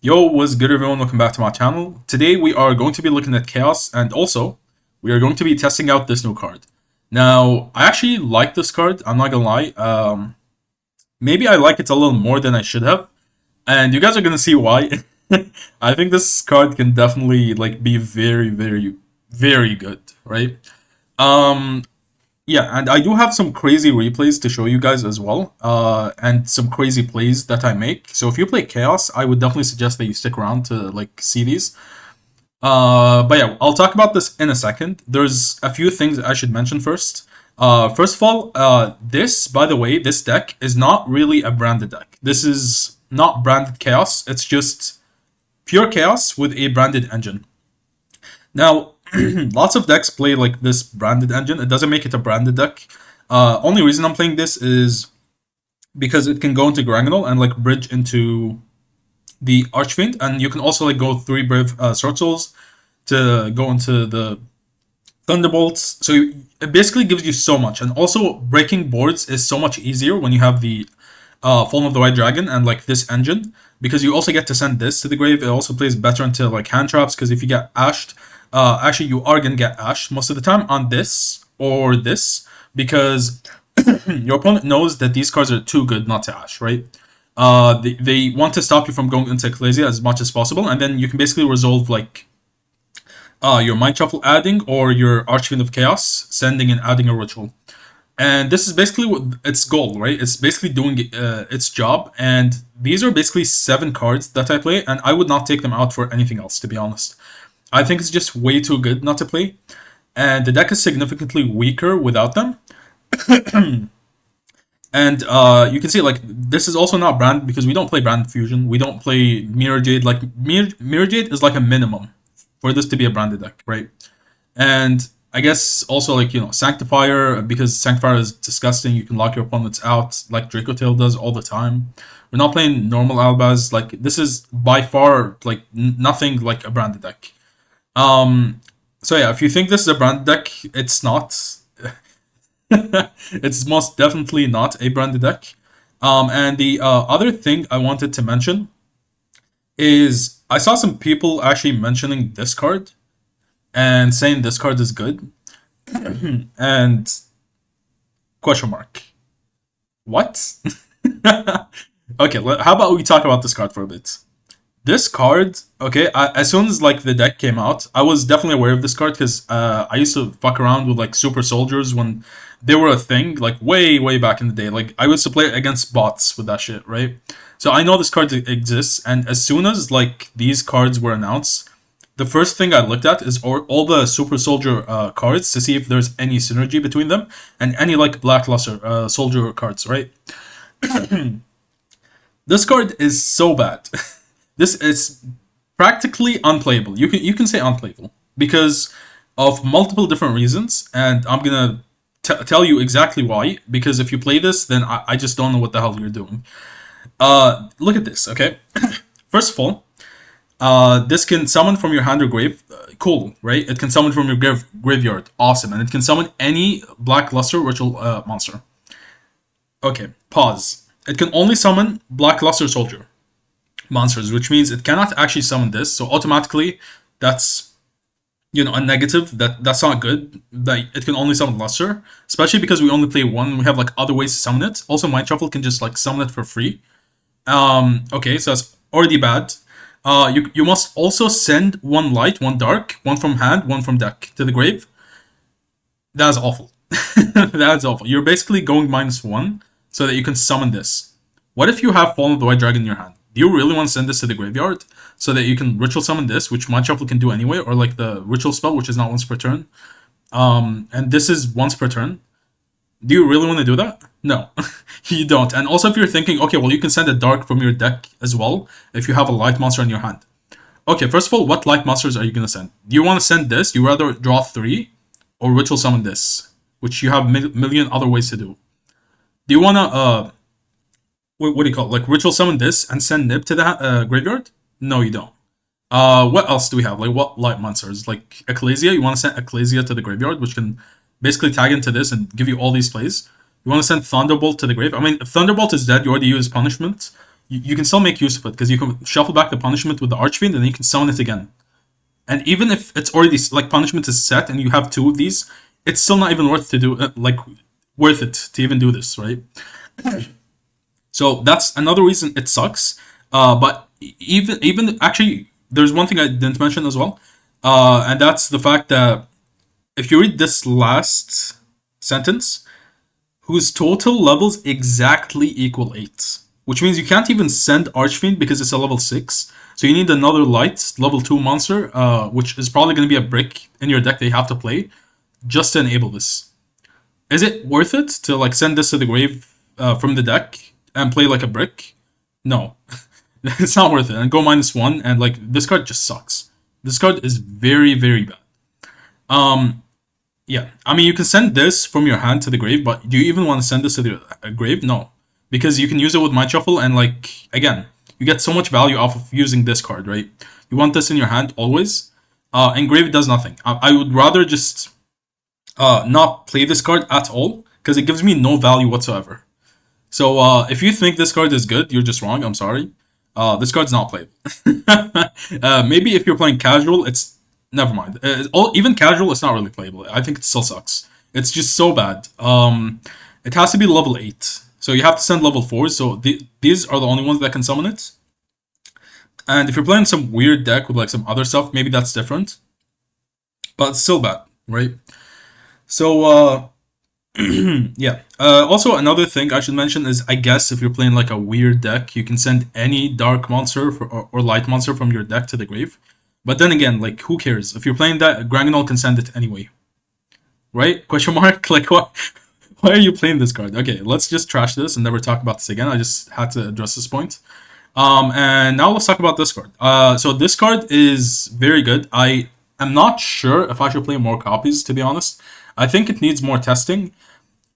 Yo, what's good everyone? Welcome back to my channel. Today we are going to be looking at Chaos, and also we are going to be testing out this new card. Now, I actually like this card, I'm not gonna lie. Maybe I like it a little more than I should have, and you guys are gonna see why. I think this card can definitely be very, very, very good, right? Um, yeah, and I do have some crazy replays to show you guys as well, and some crazy plays that I make. So if you play Chaos, I would definitely suggest that you stick around to see these. But yeah, I'll talk about this in a second. There's a few things I should mention first. First of all, this, by the way, this deck is not really a branded deck. This is not branded Chaos. It's just pure Chaos with a branded engine. Now, lots of decks play like this branded engine. It doesn't make it a branded deck. Only reason I'm playing this is because it can go into Granganol and bridge into the Archfiend, and you can also go 3 Brave Sword Souls to go into the Thunderbolts. So it basically gives you so much, and also breaking boards is so much easier when you have the Fallen of the White Dragon and this engine, because you also get to send this to the grave. It also plays better into hand traps, because if you get ashed, actually you are gonna get ashed most of the time on this or this, because your opponent knows that these cards are too good not to ash, right? They want to stop you from going into Ecclesia as much as possible, and then you can basically resolve your Mind Shuffle adding or your Archfiend of Chaos sending and adding a ritual. And this is basically what its goal, right? It's basically doing its job, and these are basically 7 cards that I play, and I would not take them out for anything else, to be honest. I think it's just way too good not to play, and the deck is significantly weaker without them. And you can see this is also not branded, because we don't play branded fusion. We don't play Mirror Jade. Mirror Jade is a minimum for this to be a branded deck, right? And I guess also Sanctifier, because Sanctifier is disgusting. You can lock your opponents out like Draco Tail does all the time. We're not playing normal Albaz. This is by far nothing like a branded deck. So yeah, if you think this is a branded deck, it's not. It's most definitely not a branded deck. And the other thing I wanted to mention is I saw some people actually mentioning this card and saying this card is good. And question mark. What? Okay, how about we talk about this card for a bit? This card, okay, as soon as the deck came out, I was definitely aware of this card, because I used to fuck around with super soldiers when they were a thing, way back in the day. I used to play against bots with that shit, right? So I know this card exists, and as soon as these cards were announced, the first thing I looked at is all the super soldier cards to see if there's any synergy between them, and any blackluster soldier cards, right? This card is so bad. This is practically unplayable. You can say unplayable because of multiple different reasons, and I'm gonna tell you exactly why. Because if you play this, then I just don't know what the hell you're doing. Look at this, okay? First of all, this can summon from your hand or grave. Cool, right? It can summon from your graveyard. Awesome. And it can summon any Black Luster ritual monster. Okay, pause. It can only summon Black Luster Soldier monsters, which means it cannot actually summon this. So automatically, that's a negative. That's not good. That it can only summon Luster, especially because we only play one. We have other ways to summon it. Also, Mind Shuffle can just summon it for free. Okay, so that's already bad. You must also send 1 light, 1 dark, 1 from hand, 1 from deck to the grave. That's awful. That's awful. You're basically going -1 so that you can summon this. What if you have Fallen of the White Dragon in your hand? Do you really want to send this to the graveyard so that you can ritual summon this, which Mind Shuffle can do anyway, or the ritual spell, which is not once per turn? And this is once per turn. Do you really want to do that? No, you don't. And also, if you're thinking, okay, well, you can send a dark from your deck as well if you have a light monster in your hand. Okay, first of all, what light monsters are you going to send? Do you want to send this? You rather draw 3 or ritual summon this, which you have million other ways to do. Do you want to, what do you call it? Ritual summon this and send Nib to the graveyard? No, you don't. What else do we have? What light monsters? Ecclesia? You want to send Ecclesia to the graveyard, which can basically tag into this and give you all these plays. You want to send Thunderbolt to the grave. I mean, if Thunderbolt is dead, you already use punishment. you can still make use of it because you can shuffle back the punishment with the Archfiend and then you can summon it again. And even if it's already like punishment is set and you have two of these, it's still not even worth to do worth it to even do this, right? So that's another reason it sucks. But even actually, there's one thing I didn't mention as well, and that's the fact that if you read this last sentence, whose total levels exactly equal 8. Which means you can't even send Archfiend because it's a level 6. So you need another light, level 2 monster, which is probably going to be a brick in your deck that you have to play, just to enable this. Is it worth it to like send this to the grave from the deck and play like a brick? No. It's not worth it. And go -1, and like this card just sucks. This card is very, very bad. Yeah, I mean, you can send this from your hand to the grave, but do you even want to send this to the grave? No. Because you can use it with Mind Shuffle, and, like, again, you get so much value off of using this card, right? You want this in your hand always, and grave does nothing. I would rather just not play this card at all, because it gives me no value whatsoever. So, if you think this card is good, you're just wrong, I'm sorry. This card's not playable. Maybe if you're playing casual, it's never mind. Even casual, it's not really playable. I think it still sucks. It's just so bad. It has to be level 8. So you have to send level 4. So these are the only ones that can summon it. And if you're playing some weird deck with like some other stuff, maybe that's different. But it's still bad, right? So, yeah. Also, another thing I should mention is, I guess if you're playing like a weird deck, you can send any dark monster or light monster from your deck to the grave. But then again, like, who cares? If you're playing that, Granganol can send it anyway. Right? Question mark? Like, what? Why are you playing this card? Okay, let's just trash this and never talk about this again. I just had to address this point. And now let's talk about this card. So this card is very good. I am not sure if I should play more copies, to be honest. I think it needs more testing.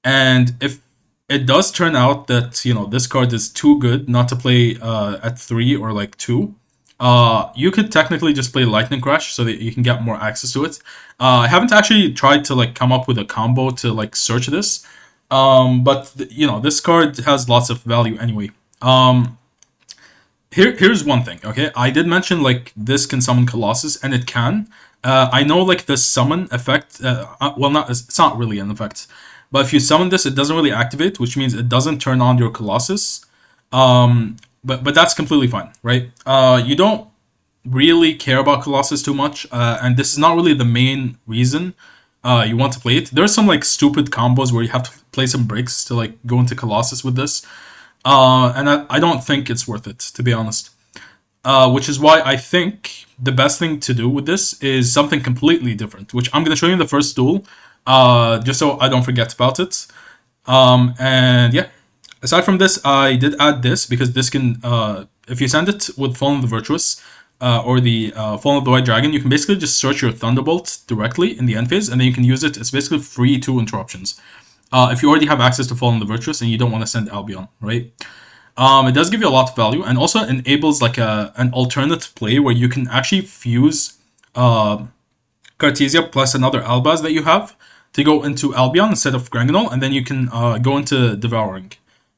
And if it does turn out that, you know, this card is too good not to play at 3 or like 2, you could technically just play Lightning Crash so that you can get more access to it. I haven't actually tried to like come up with a combo to like search this, but you know, this card has lots of value anyway. Here's one thing, okay? I did mention like this can summon Colossus, and it can. I know like the summon effect. Well, it's not really an effect, but if you summon this, it doesn't really activate, which means it doesn't turn on your Colossus. But that's completely fine, right? You don't really care about Colossus too much, and this is not really the main reason you want to play it. There's some like stupid combos where you have to play some bricks to like go into Colossus with this, and I don't think it's worth it, to be honest. Which is why I think the best thing to do with this is something completely different, which I'm going to show you in the first duel, just so I don't forget about it. And yeah. Aside from this, I did add this because this can, if you send it with Fallen of the Virtuous or the Fallen of the White Dragon, you can basically just search your Thunderbolt directly in the end phase, and then you can use it. It's basically free 2 interruptions. If you already have access to Fallen of the Virtuous and you don't want to send Albion, right? It does give you a lot of value, and also enables like an alternate play where you can actually fuse Cartesia plus another Albaz that you have to go into Albion instead of Granganol, and then you can go into Devouring,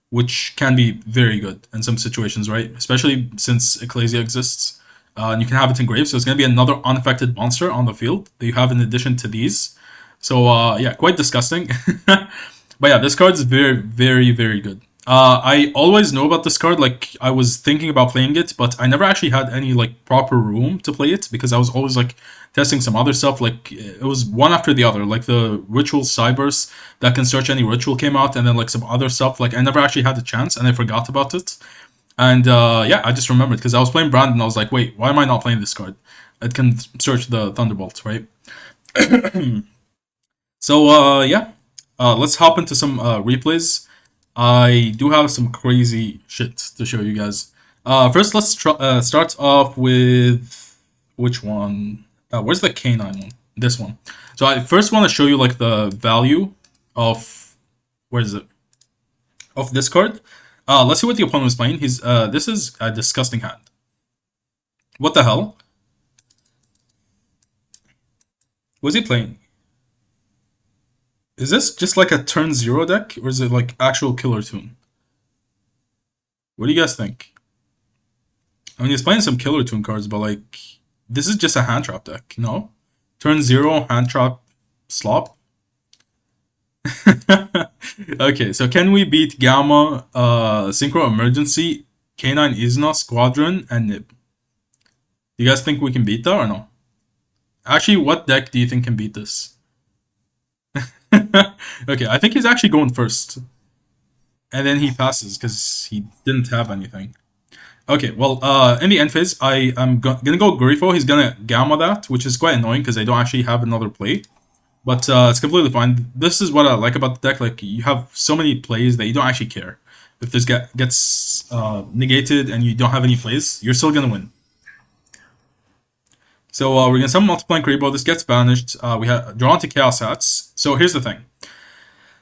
which can be very good in some situations, right? Especially since Ecclesia exists. And you can have it in Grave, so it's going to be another unaffected monster on the field that you have in addition to these. So, yeah, quite disgusting. But yeah, this card is very, very, very good. I always know about this card, like, I was thinking about playing it, but I never actually had any, like, proper room to play it, because I was always, like, testing some other stuff. Like, it was one after the other, like the Ritual Cybers that can search any ritual came out, and then, like, some other stuff. Like, I never actually had a chance, and I forgot about it. And, yeah, I just remembered, because I was playing Brand, and I was like, wait, why am I not playing this card? It can search the Thunderbolt, right? So, yeah, let's hop into some replays. I do have some crazy shit to show you guys. First, let's start off with which one? Where's the K9 one? This one. So I first want to show you like the value of where is it? Of this card. Let's see what the opponent was playing. This is a disgusting hand. What the hell? What's he playing? Is this just like a turn 0 deck, or is it like actual Killer Tune? What do you guys think? I mean, he's playing some Killer Tune cards, but like, this is just a hand trap deck, no? Turn 0, hand trap, slop. Okay, so can we beat Gamma, Synchro Emergency, K9 Izuna, Squadron, and Nib? Do you guys think we can beat that or no? Actually, what deck do you think can beat this? Okay, I think he's actually going first. And then he passes because he didn't have anything. Okay, well, in the end phase, I am gonna go Grifo. He's gonna Gamma that, which is quite annoying because I don't actually have another play. But it's completely fine. This is what I like about the deck. Like, you have so many plays that you don't actually care. If this gets negated and you don't have any plays, you're still gonna win. So we're gonna summon Multiplying Kribo. This gets banished. We have drawn to Chaos Hats. So here's the thing.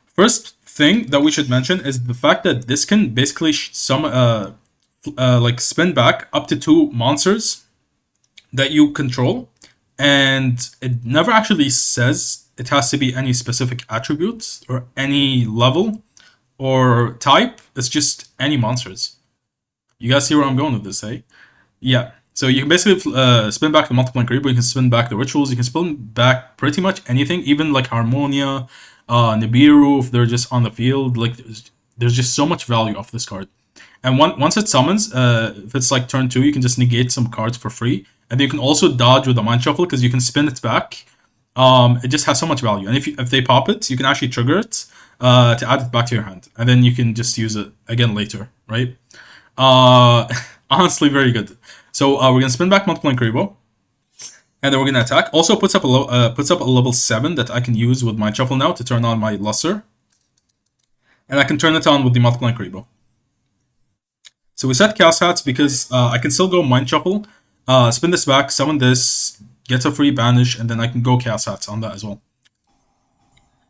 First thing that we should mention is the fact that this can basically like spin back up to 2 monsters that you control, and it never actually says it has to be any specific attributes or any level or type. It's just any monsters. You guys see where I'm going with this, eh? Yeah. So you can basically spin back the Multiplying Creep, you can spin back the rituals, you can spin back pretty much anything, even like Harmonia, Nibiru, if they're just on the field. Like, there's just so much value off this card. And once it summons, if it's like turn 2, you can just negate some cards for free. And then you can also dodge with the Mind Shuffle because you can spin it back. It just has so much value. And if they pop it, you can actually trigger it to add it back to your hand. And then you can just use it again later, right? Honestly, very good. So we're gonna spin back Multiplying Kribo, and then we're gonna attack. Also puts up a level 7 that I can use with Mind Shuffle now to turn on my Luster, and I can turn it on with the Multiplying Kribo. So we set Chaos Hats because I can still go Mind Shuffle, spin this back, summon this, get a free banish, and then I can go Chaos Hats on that as well.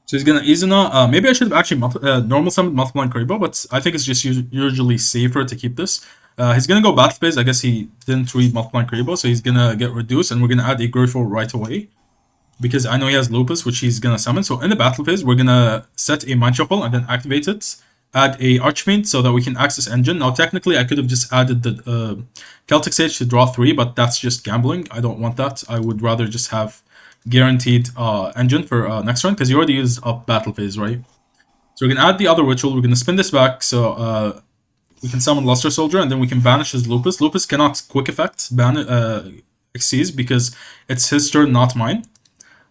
So he's gonna Izuna. Maybe I should have actually normal summoned Multiplying Kribo, but I think it's just usually safer to keep this. He's gonna go Battle Phase. I guess he didn't read Multiplying Kribo, so he's gonna get reduced, and we're gonna add a Grifo right away. Because I know he has Lupus, which he's gonna summon. So in the Battle Phase, we're gonna set a Mind Shuffle and then activate it. Add a Archfiend so that we can access Engine. Now technically I could have just added the Celtic Sage to draw 3, but that's just gambling. I don't want that. I would rather just have guaranteed Engine for next turn, because you already used up Battle Phase, right? So we're gonna add the other ritual. We're gonna spin this back so we can summon Luster Soldier, and then we can banish his Lupus. Lupus cannot quick effect ban Xyz because it's his turn, not mine.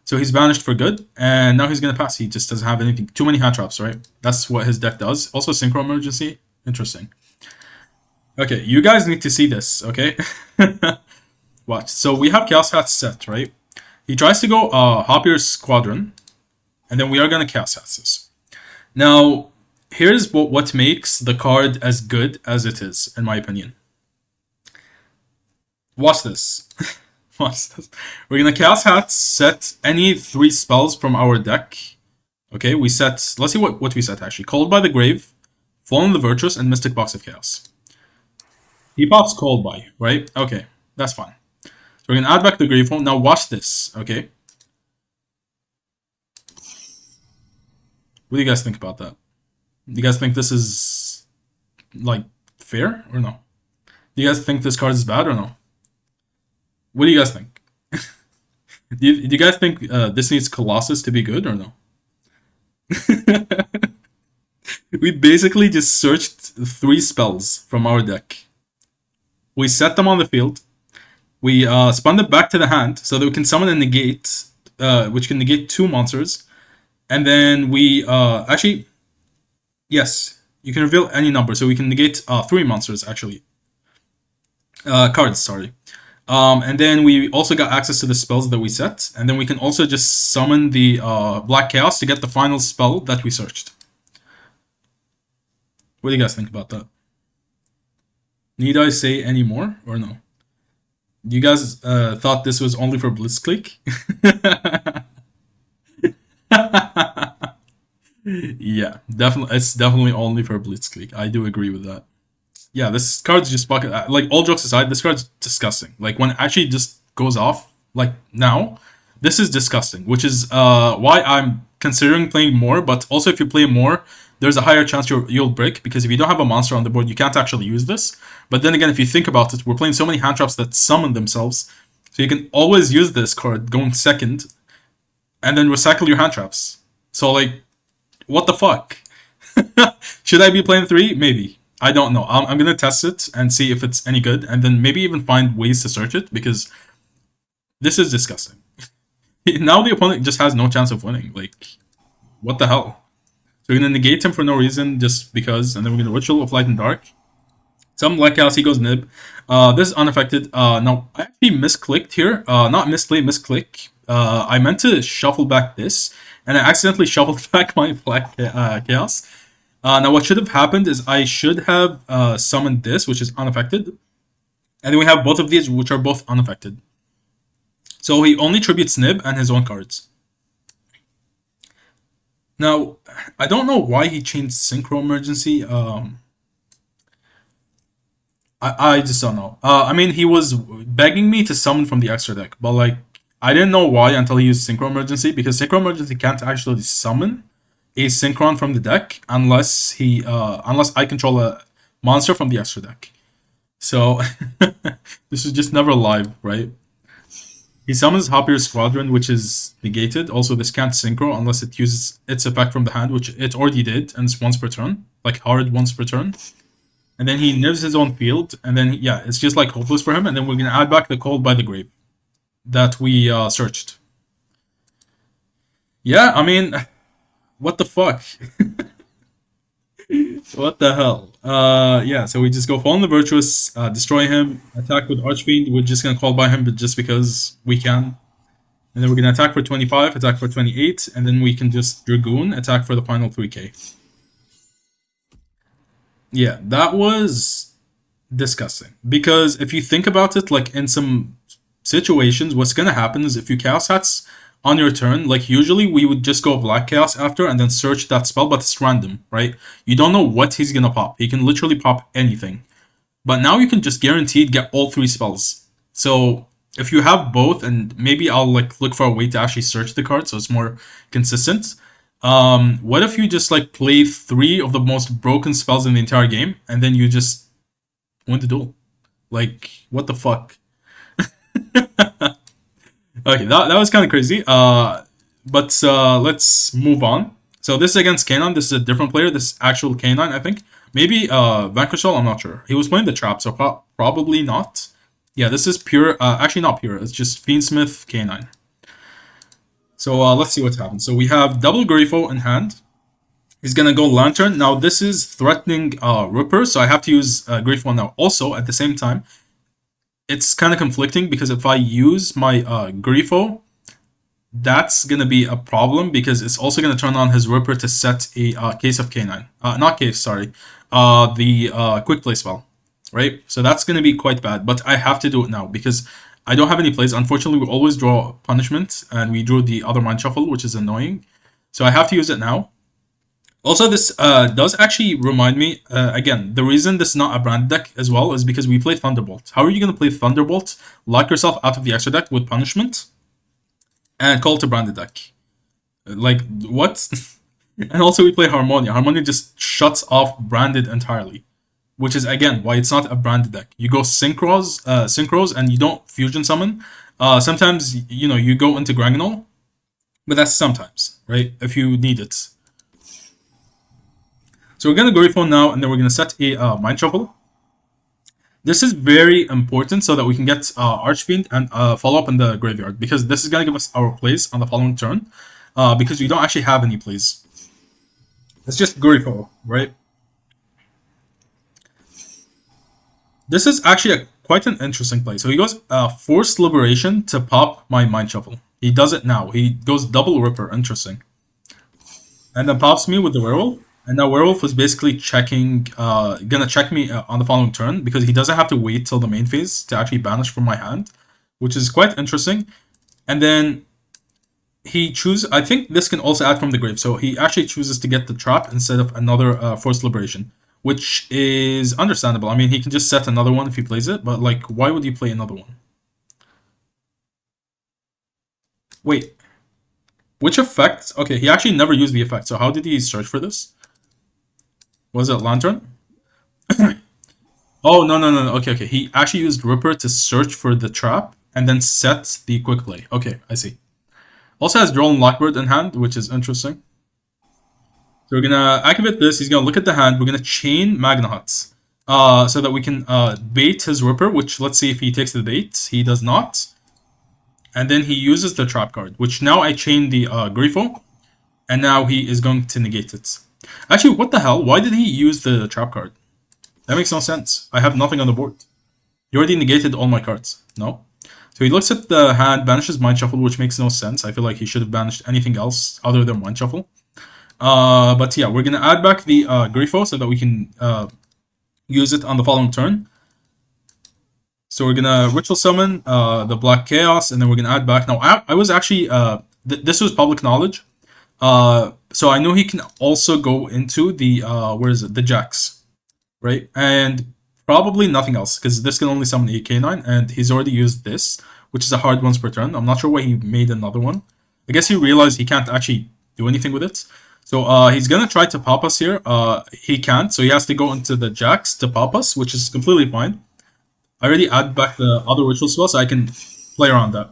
So he's banished for good, and now he's gonna pass. He just doesn't have anything. Too many hand traps, right? That's what his deck does. Also Synchro Emergency. Interesting. Okay, you guys need to see this, okay? Watch. So we have Chaos Hats set, right? He tries to go Hopier's Squadron, and then we are gonna Chaos Hats this. Now, here's what makes the card as good as it is, in my opinion. Watch this. Watch this. We're gonna Chaos Hats, set any 3 spells from our deck. Okay, we set, let's see what we set actually. Called by the Grave, Fallen the Virtuous, and Mystic Box of Chaos. He pops Called by, right? Okay, that's fine. So we're gonna add back the Grave Phone. Now watch this, okay? What do you guys think about that? Do you guys think this is, like, fair or no? Do you guys think this card is bad or no? What do you guys think? do you guys think this needs Colossus to be good or no? We basically just searched 3 spells from our deck. We set them on the field. We spun them back to the hand so that we can summon a negate, which can negate 2 monsters. And then we actually, yes, you can reveal any number, so we can negate 3 monsters actually. Cards, sorry. And then we also got access to the spells that we set, and then we can also just summon the Black Chaos to get the final spell that we searched. What do you guys think about that? Need I say any more or no? You guys thought this was only for Blitzkrieg? Yeah, definitely. It's definitely only for Blitzkrieg. I do agree with that. Yeah, this card's just fucking, like, all jokes aside, this card's disgusting. Like, when it actually just goes off, like, now, this is disgusting, which is why I'm considering playing more, but also if you play more, there's a higher chance you'll break, because if you don't have a monster on the board, you can't actually use this. But then again, if you think about it, we're playing so many hand traps that summon themselves, so you can always use this card going second, and then recycle your hand traps. So like, what the fuck? Should I be playing 3? Maybe. I don't know. I'm gonna test it and see if it's any good, and then maybe even find ways to search it, because this is disgusting. Now the opponent just has no chance of winning. Like, what the hell? So we're gonna negate him for no reason, just because, and then we're gonna Ritual of Light and Dark. Some Black Chaos, he goes Nib. This is unaffected. No, I actually misclicked here. Not misplay, misclick. I meant to shuffle back this, and I accidentally shuffled back my Black Chaos. Now what should have happened is I should have summoned this, which is unaffected. And then we have both of these, which are both unaffected. So he only tributes Nib and his own cards. Now, I don't know why he changed Synchro Emergency. I just don't know. I mean, he was begging me to summon from the extra deck, but like, I didn't know why until he used Synchro Emergency, because Synchro Emergency can't actually summon a Synchron from the deck unless unless I control a monster from the extra deck. So this is just never live, right? He summons Hopier's Squadron, which is negated. Also, this can't synchro unless it uses its effect from the hand, which it already did, and it's once per turn, like hard once per turn. And then he nibs his own field, and then yeah, it's just like hopeless for him. And then we're gonna add back the Cold by the Grave that we searched. Yeah, I mean, what the fuck? What the hell? Yeah, so we just go Fallen the Virtuous, destroy him, attack with Archfiend. We're just gonna call by him, but just because we can. And then we're gonna attack for 25, attack for 28, and then we can just Dragoon, attack for the final 3k. Yeah, that was disgusting. Because if you think about it, like in some situations, what's gonna happen is if you Chaos Hats on your turn, like usually we would just go Black Chaos after and then search that spell, but it's random, right? You don't know what he's gonna pop. He can literally pop anything. But now you can just guaranteed get all 3 spells. So if you have both, and maybe I'll like look for a way to actually search the card so it's more consistent. What if you just like play 3 of the most broken spells in the entire game, and then you just win the duel? Like, what the fuck? Okay, that was kind of crazy. But let's move on. So this is against K9. This is a different player. This is actual K9, I think. Maybe Vanquishal, I'm not sure. He was playing the trap, so probably not. Yeah, this is pure. Actually, not pure. It's just Fiendsmith K9. So let's see what's happened. So we have double Grifo in hand. He's gonna go Lantern. Now this is threatening Ripper, so I have to use Grifo now. Also, at the same time, it's kind of conflicting because if I use my Grifo, that's gonna be a problem because it's also gonna turn on his Ripper to set a case of K9. Not case, sorry. The quick play spell, right? So that's gonna be quite bad. But I have to do it now because I don't have any plays. Unfortunately, we always draw Punishment, and we drew the other Mind Shuffle, which is annoying. So I have to use it now. Also, this does actually remind me, again, the reason this is not a brand deck as well is because we play Thunderbolt. How are you going to play Thunderbolt, lock yourself out of the extra deck with Punishment, and call it a branded deck? Like, what? And also we play Harmonia. Harmonia just shuts off branded entirely, which is, again, why it's not a branded deck. You go Synchros, and you don't Fusion Summon. Sometimes, you know, you go into Granganol, but that's sometimes, right? If you need it. So we're going to Grifo now, and then we're going to set a Mind Shuffle. This is very important so that we can get Archfiend and follow up in the graveyard, because this is going to give us our plays on the following turn, because we don't actually have any plays. It's just Grifo, right? This is actually quite an interesting play. So he goes Forced Liberation to pop my Mind Shuffle. He does it now. He goes double Ripper. Interesting. And then pops me with the Werewolf. And now Werewolf is basically checking, gonna check me on the following turn because he doesn't have to wait till the main phase to actually banish from my hand, which is quite interesting. And then he chooses, I think this can also add from the grave. So he actually chooses to get the trap instead of another Forced Liberation, which is understandable. I mean, he can just set another one if he plays it, but like, why would he play another one? Wait, which effect? Okay, he actually never used the effect, so how did he search for this? Was it Lantern? Oh, no, no, no, no. Okay, okay. He actually used Ripper to search for the trap and then set the quick play. Okay, I see. Also has Droll and Lockbird in hand, which is interesting. So we're gonna activate this. He's gonna look at the hand. We're gonna chain Magna Huts, so that we can bait his Ripper. Which, let's see if he takes the bait. He does not. And then he uses the trap card, which now I chain the Grifo, and now he is going to negate it. Actually, what the hell? Why did he use the trap card? That makes no sense. I have nothing on the board. You already negated all my cards. No? So he looks at the hand, banishes Mind Shuffle, which makes no sense. I feel like he should have banished anything else other than Mind Shuffle. But yeah, we're going to add back the Grifo so that we can use it on the following turn. So we're going to Ritual Summon the Black Chaos, and then we're going to add back. Now, I was actually... this was public knowledge. So I know he can also go into the... where is it? The Jacks. Right? And probably nothing else, because this can only summon a K9, and he's already used this, which is a hard once per turn. I'm not sure why he made another one. I guess he realized he can't actually do anything with it. So he's going to try to pop us here. He can't, so he has to go into the Jacks to pop us, which is completely fine. I already added back the other ritual spell, so I can play around that.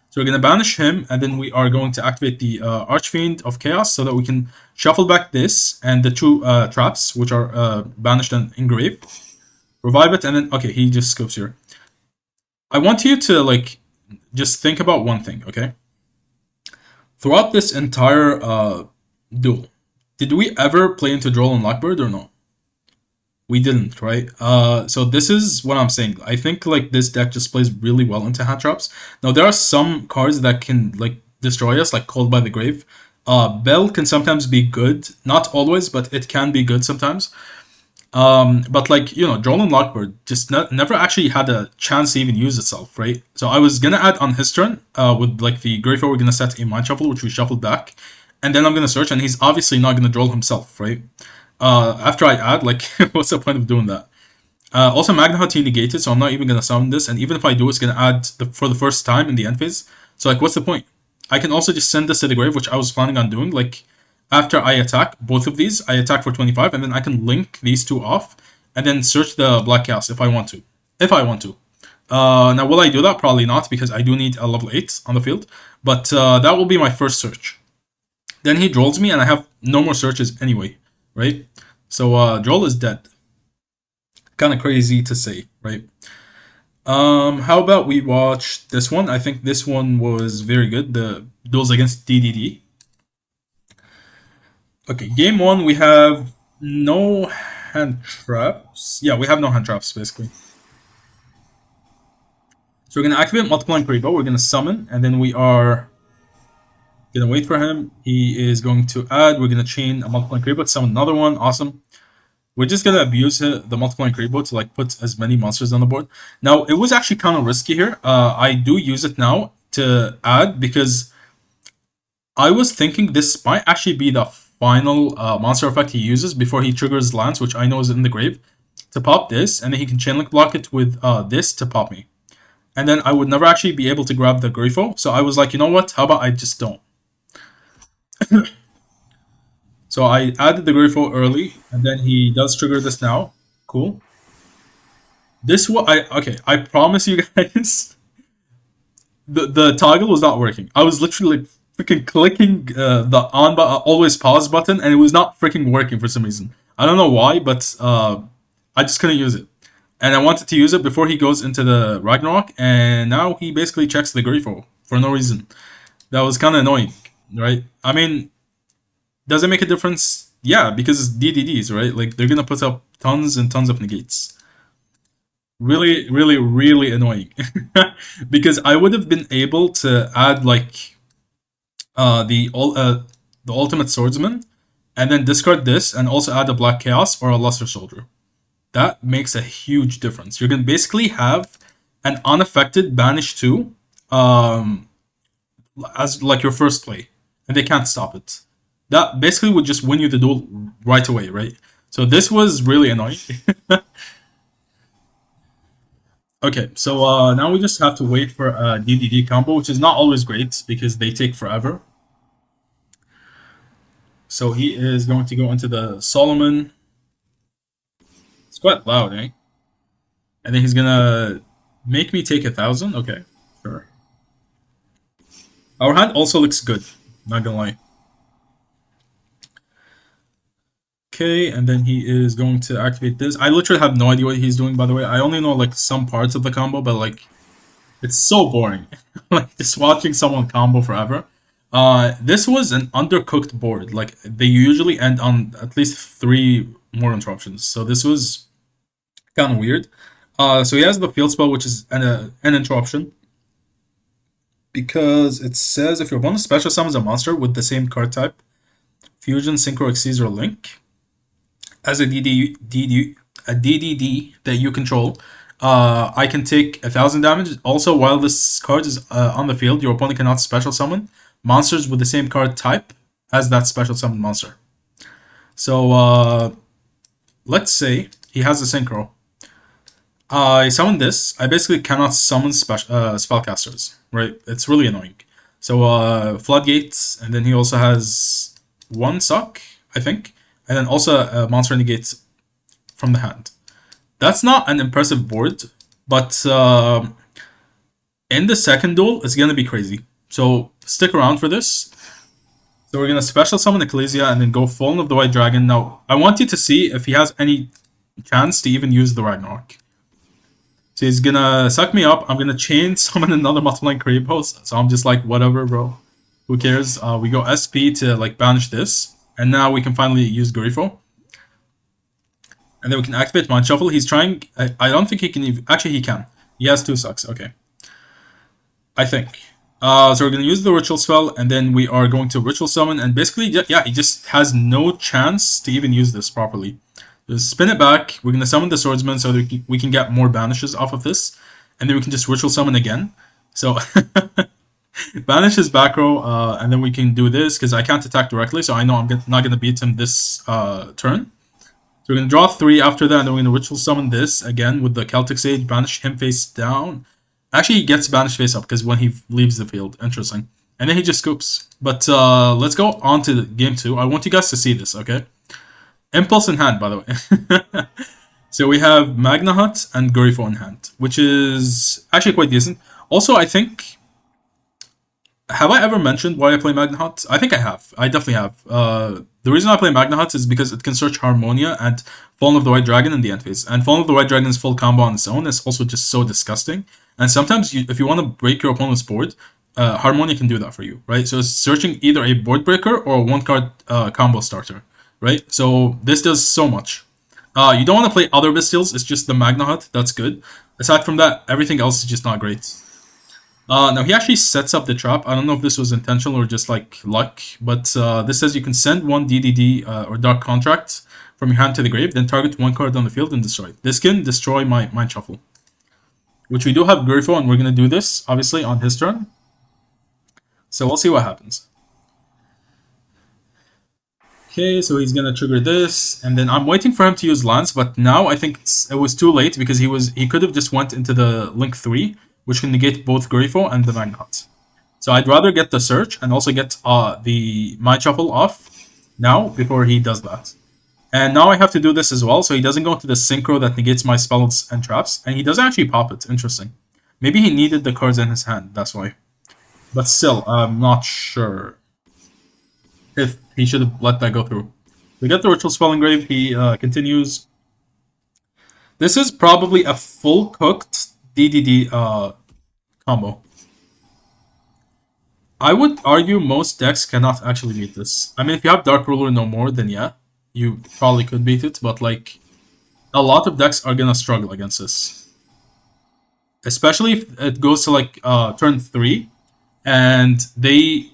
So we're going to banish him, and then we are going to activate the Archfiend of Chaos so that we can shuffle back this and the two traps, which are banished and engraved. Revive it, and then, okay, he just scopes here. I want you to, like, just think about one thing, okay? Throughout this entire duel, did we ever play into Droll and Lockbird or no? We didn't, right? So this is what I'm saying. I think like this deck just plays really well into hand traps. Now there are some cards that can like destroy us, like Cold by the Grave. Bell can sometimes be good, not always, but it can be good sometimes. But like, you know, Droll and Lockbird just never actually had a chance to even use itself, right? So I was gonna add on his turn, with like the Greyfall, we're gonna set a Mind Shuffle, which we shuffled back, and then I'm gonna search, and he's obviously not gonna Droll himself, right? After I add, like, what's the point of doing that? Also, Magna Hut negated, so I'm not even gonna summon this, and even if I do, it's gonna add for the first time in the end phase. So like, what's the point? I can also just send this to the grave, which I was planning on doing, like, after I attack both of these, I attack for 25, and then I can link these two off, and then search the Black Chaos if I want to. Now, will I do that? Probably not, because I do need a level 8 on the field, but that will be my first search. Then he drolls me, and I have no more searches anyway, right? So, Droll is dead. Kind of crazy to say, right? How about we watch this one? I think this one was very good, the duels against DDD. Okay, game 1, we have no hand traps. Yeah, we have no hand traps, basically. So we're going to activate Multiplying Creepo, we're going to summon, and then we are going to wait for him. He is going to add, we're going to chain a Multiplying Creepo to summon another one, awesome. We're just going to abuse the Multiplying Creepo to like put as many monsters on the board. Now, it was actually kind of risky here. I do use it now to add, because I was thinking this might actually be the final monster effect he uses before he triggers Lance, which I know is in the grave, to pop this, and then he can Chainlink block it with this to pop me. And then I would never actually be able to grab the Grifo, so I was like, you know what, how about I just don't? So I added the Grifo early, and then he does trigger this now. Cool. This one, I promise you guys, the toggle was not working. I was literally like, freaking clicking the on button, always pause button, and it was not freaking working for some reason. I don't know why, but I just couldn't use it. And I wanted to use it before he goes into the Ragnarok, and now he basically checks the Grifo for no reason. That was kind of annoying, right? I mean, does it make a difference? Yeah, because it's DDDs, right? Like, they're gonna put up tons and tons of negates. Really, really, really annoying. Because I would have been able to add, like, the Ultimate Swordsman, and then discard this, and also add a Black Chaos or a Luster Soldier. That makes a huge difference. You're going to basically have an unaffected Banish 2 as like your first play, and they can't stop it. That basically would just win you the duel right away, right? So this was really annoying. Okay, so now we just have to wait for a DDD combo, which is not always great because they take forever. So he is going to go into the Solomon. quite loud, eh? And then he's gonna make me take 1,000. Okay, sure. Our hand also looks good. Not gonna lie. Okay, and then he is going to activate this. I literally have no idea what he's doing, by the way. I only know like some parts of the combo, but like it's so boring. Like just watching someone combo forever. This was an undercooked board. Like they usually end on at least 3 more interruptions. So this was kind of weird. So he has the field spell, which is an interruption. Because it says if your opponent special summons a monster with the same card type, Fusion, Synchro, Xyz, or Link, as a DDD that you control, I can take 1,000 damage. Also, while this card is on the field, your opponent cannot special summon monsters with the same card type as that special summon monster. So, let's say he has a Synchro. I summon this. I basically cannot summon spellcasters, right? It's really annoying. So, Floodgates, and then he also has 1 Suck, I think. And then also a monster negates from the hand. That's not an impressive board, but in the second duel, it's going to be crazy. So stick around for this. So we're going to special summon Ecclesia and then go Fallen of the White Dragon. Now, I want you to see if he has any chance to even use the Ragnarok. So he's going to suck me up. I'm going to chain summon another Multiplying Creepos. So I'm just like, whatever, bro. Who cares? We go SP to like banish this. And now we can finally use Grifo. And then we can activate Mind Shuffle. He's trying... I don't think he can even... Actually, he can. He has 2 Sucks. Okay. I think. So we're going to use the Ritual Spell. And then we are going to Ritual Summon. And basically, yeah, he just has no chance to even use this properly. Just spin it back. We're going to summon the Swordsman so that we can get more banishes off of this. And then we can just Ritual Summon again. So... Banish his back row, and then we can do this, because I can't attack directly, so I know I'm not going to beat him this turn. So we're going to draw 3 after that, and then we're going to Ritual Summon this, again, with the Celtic Sage, banish him face down. Actually, he gets banished face up, because when he leaves the field. Interesting. And then he just scoops. But let's go on to game 2. I want you guys to see this, okay? Impulse in hand, by the way. So we have Magna Hut and Grifo in hand, which is actually quite decent. Also, I think... Have I ever mentioned why I play Magna Hut? I think I have. I definitely have. The reason I play Magna Hut is because it can search Harmonia and Fallen of the White Dragon in the end phase. And Fallen of the White Dragon's full combo on its own is also just so disgusting. And sometimes, if you want to break your opponent's board, Harmonia can do that for you, right? So it's searching either a board breaker or a 1-card combo starter, right? So this does so much. You don't want to play other Bestials, it's just the Magna Hut, that's good. Aside from that, everything else is just not great. Now he actually sets up the trap. I don't know if this was intentional or just like luck, but this says you can send 1 DDD or Dark Contract from your hand to the grave, then target 1 card on the field and destroy it. This can destroy my Mind Shuffle, which we do have Grifo, and we're going to do this, obviously, on his turn. So we'll see what happens. Okay, so he's going to trigger this, and then I'm waiting for him to use Lance, but now I think it was too late, because he could have just went into the Link 3, which can negate both Grifo and the Magna Hut. So I'd rather get the Search and also get the Mind Shuffle off now before he does that. And now I have to do this as well, so he doesn't go into the Synchro that negates my spells and traps, and he doesn't actually pop it. Interesting. Maybe he needed the cards in his hand, that's why. But still, I'm not sure if he should have let that go through. We get the Ritual Spell Engrave, he continues. This is probably a full-cooked DDD combo. I would argue most decks cannot actually beat this. I mean, if you have Dark Ruler no more, then yeah, you probably could beat it, but like, a lot of decks are gonna struggle against this. Especially if it goes to like turn 3, and they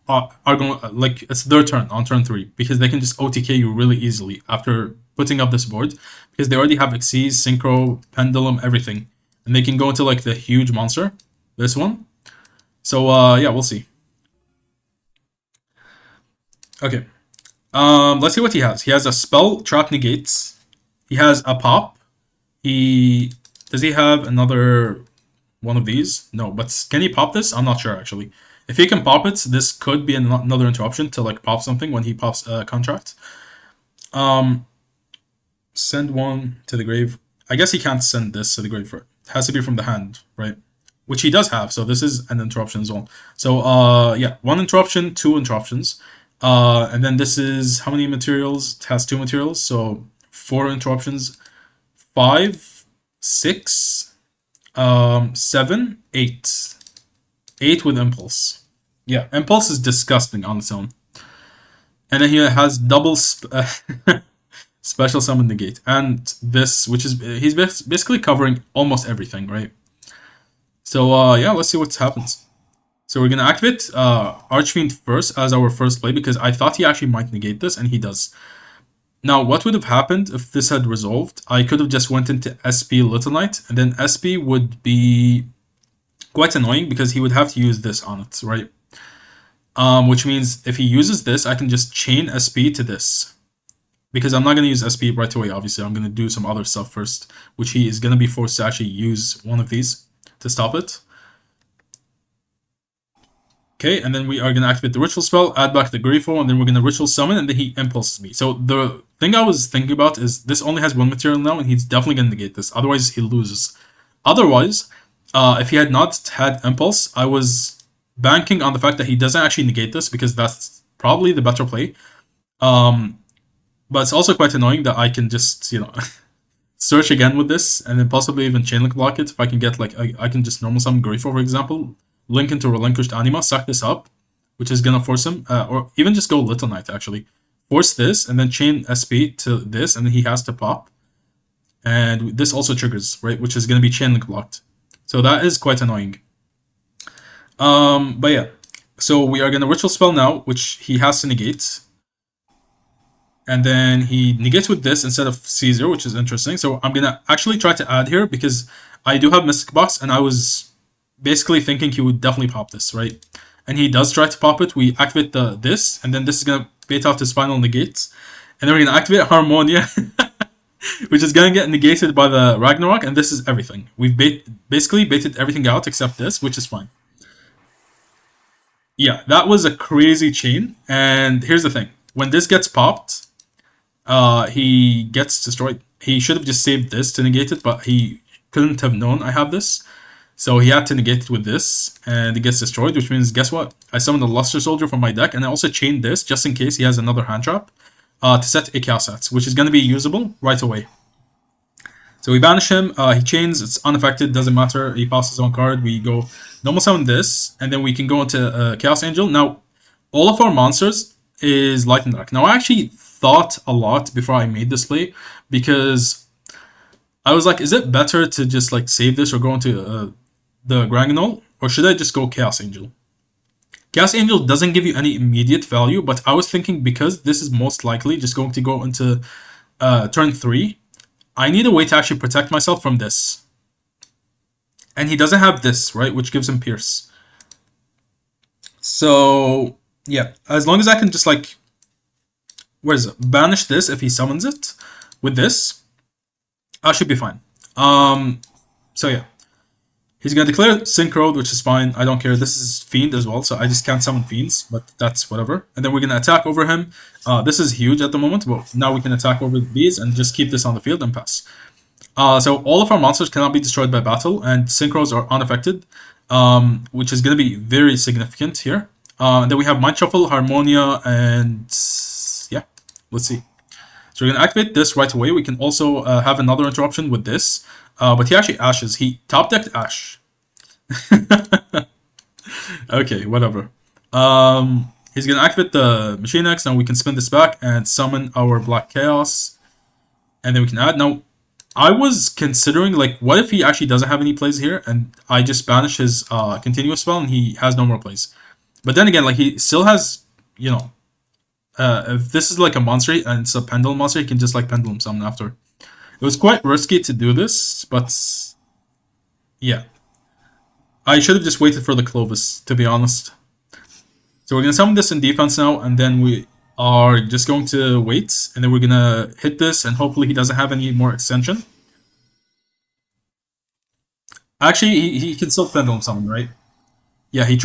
are going, like, it's their turn on turn 3, because they can just OTK you really easily after putting up this board, because they already have Xyz, Synchro, Pendulum, everything. And they can go into like the huge monster, this one. So yeah, we'll see. Okay, let's see what he has. He has a spell, trap negates. He has a pop. Does he have another one of these? No, but can he pop this? I'm not sure actually. If he can pop it, this could be another interruption to like pop something when he pops a contract. Send one to the grave. I guess he can't send this to the grave. It has to be from the hand, right? Which he does have, so this is an interruption as well. So, yeah, 1 interruption, 2 interruptions. And then this is how many materials? It has 2 materials, so 4 interruptions. 5, 6, 7, 8. 8 with impulse. Yeah, impulse is disgusting on its own. And then he has double special summon negate, and this, which is he's basically covering almost everything, right? So yeah, let's see what happens. So we're gonna activate Archfiend first as our first play because I thought he actually might negate this, and he does. Now, what would have happened if this had resolved? I could have just went into SP Little Knight, and then SP would be quite annoying because he would have to use this on it, right? Which means if he uses this, I can just chain SP to this. Because I'm not going to use SP right away, obviously. I'm going to do some other stuff first, which he is going to be forced to actually use one of these to stop it. Okay, and then we are going to activate the ritual spell, add back the Grifo, and then we're going to ritual summon, and then he impulses me. So the thing I was thinking about is this only has 1 material now, and he's definitely going to negate this. Otherwise, he loses. Otherwise, if he had not had impulse, I was banking on the fact that he doesn't actually negate this, because that's probably the better play. But it's also quite annoying that I can just, search again with this, and then possibly even chainlink block it if I can get, like, I can just normal summon Grifo, for example, link into Relinquished Anima, suck this up, which is gonna force him, or even just go Little Knight, actually. Force this, and then chain SP to this, and then he has to pop. And this also triggers, right, which is gonna be chainlink blocked. So that is quite annoying. But yeah, so we are gonna Ritual Spell now, which he has to negate. And then he negates with this instead of Caesar, which is interesting. So I'm going to actually try to add here because I do have Mystic Box, and I was basically thinking he would definitely pop this, right? And he does try to pop it. We activate this, and then this is going to bait out his final negates. And then we're going to activate Harmonia, which is going to get negated by the Ragnarok, and this is everything. We've basically baited everything out except this, which is fine. Yeah, that was a crazy chain, and here's the thing. When this gets popped, he gets destroyed. He should have just saved this to negate it, but he couldn't have known I have this. So he had to negate it with this, and it gets destroyed, which means, guess what? I summoned a Luster Soldier from my deck, and I also chained this, just in case he has another hand trap, to set a Chaos Sets, which is going to be usable right away. So we banish him, he chains, it's unaffected, doesn't matter, he passes on card, we go normal summon this, and then we can go into Chaos Angel. Now, all of our monsters is Light and Dark. Now, I actually thought a lot before I made this play, because I was like, is it better to just like save this or go into the Granganol, or should I just go Chaos Angel? Chaos Angel doesn't give you any immediate value, but I was thinking because this is most likely just going to go into turn 3, I need a way to actually protect myself from this. And he doesn't have this, right, which gives him Pierce. So, yeah, as long as I can just like, where is it? Banish this if he summons it with this, I should be fine. So yeah. He's going to declare Synchro, which is fine. I don't care. This is Fiend as well, so I just can't summon Fiends, but that's whatever. And then we're going to attack over him. This is huge at the moment, but now we can attack over these and just keep this on the field and pass. So all of our monsters cannot be destroyed by battle, and Synchros are unaffected, which is going to be very significant here. And then we have Mind Shuffle, Harmonia, and yeah, let's see. So we're going to activate this right away. We can also have another interruption with this. But he actually ashes. He top decked Ash. Okay, whatever. He's going to activate the Machine X. Now we can spin this back and summon our Black Chaos. And then we can add. Now, I was considering, like, what if he actually doesn't have any plays here, and I just banish his continuous spell and he has no more plays. But then again, like, he still has, you know, if this is like a monster and it's a Pendulum monster, he can just like Pendulum summon after. It was quite risky to do this, but yeah. I should have just waited for the Clovis, to be honest. So we're going to summon this in defense now, and then we are just going to wait, and then we're going to hit this, and hopefully he doesn't have any more extension. Actually, he can still Pendulum summon, right? Yeah, he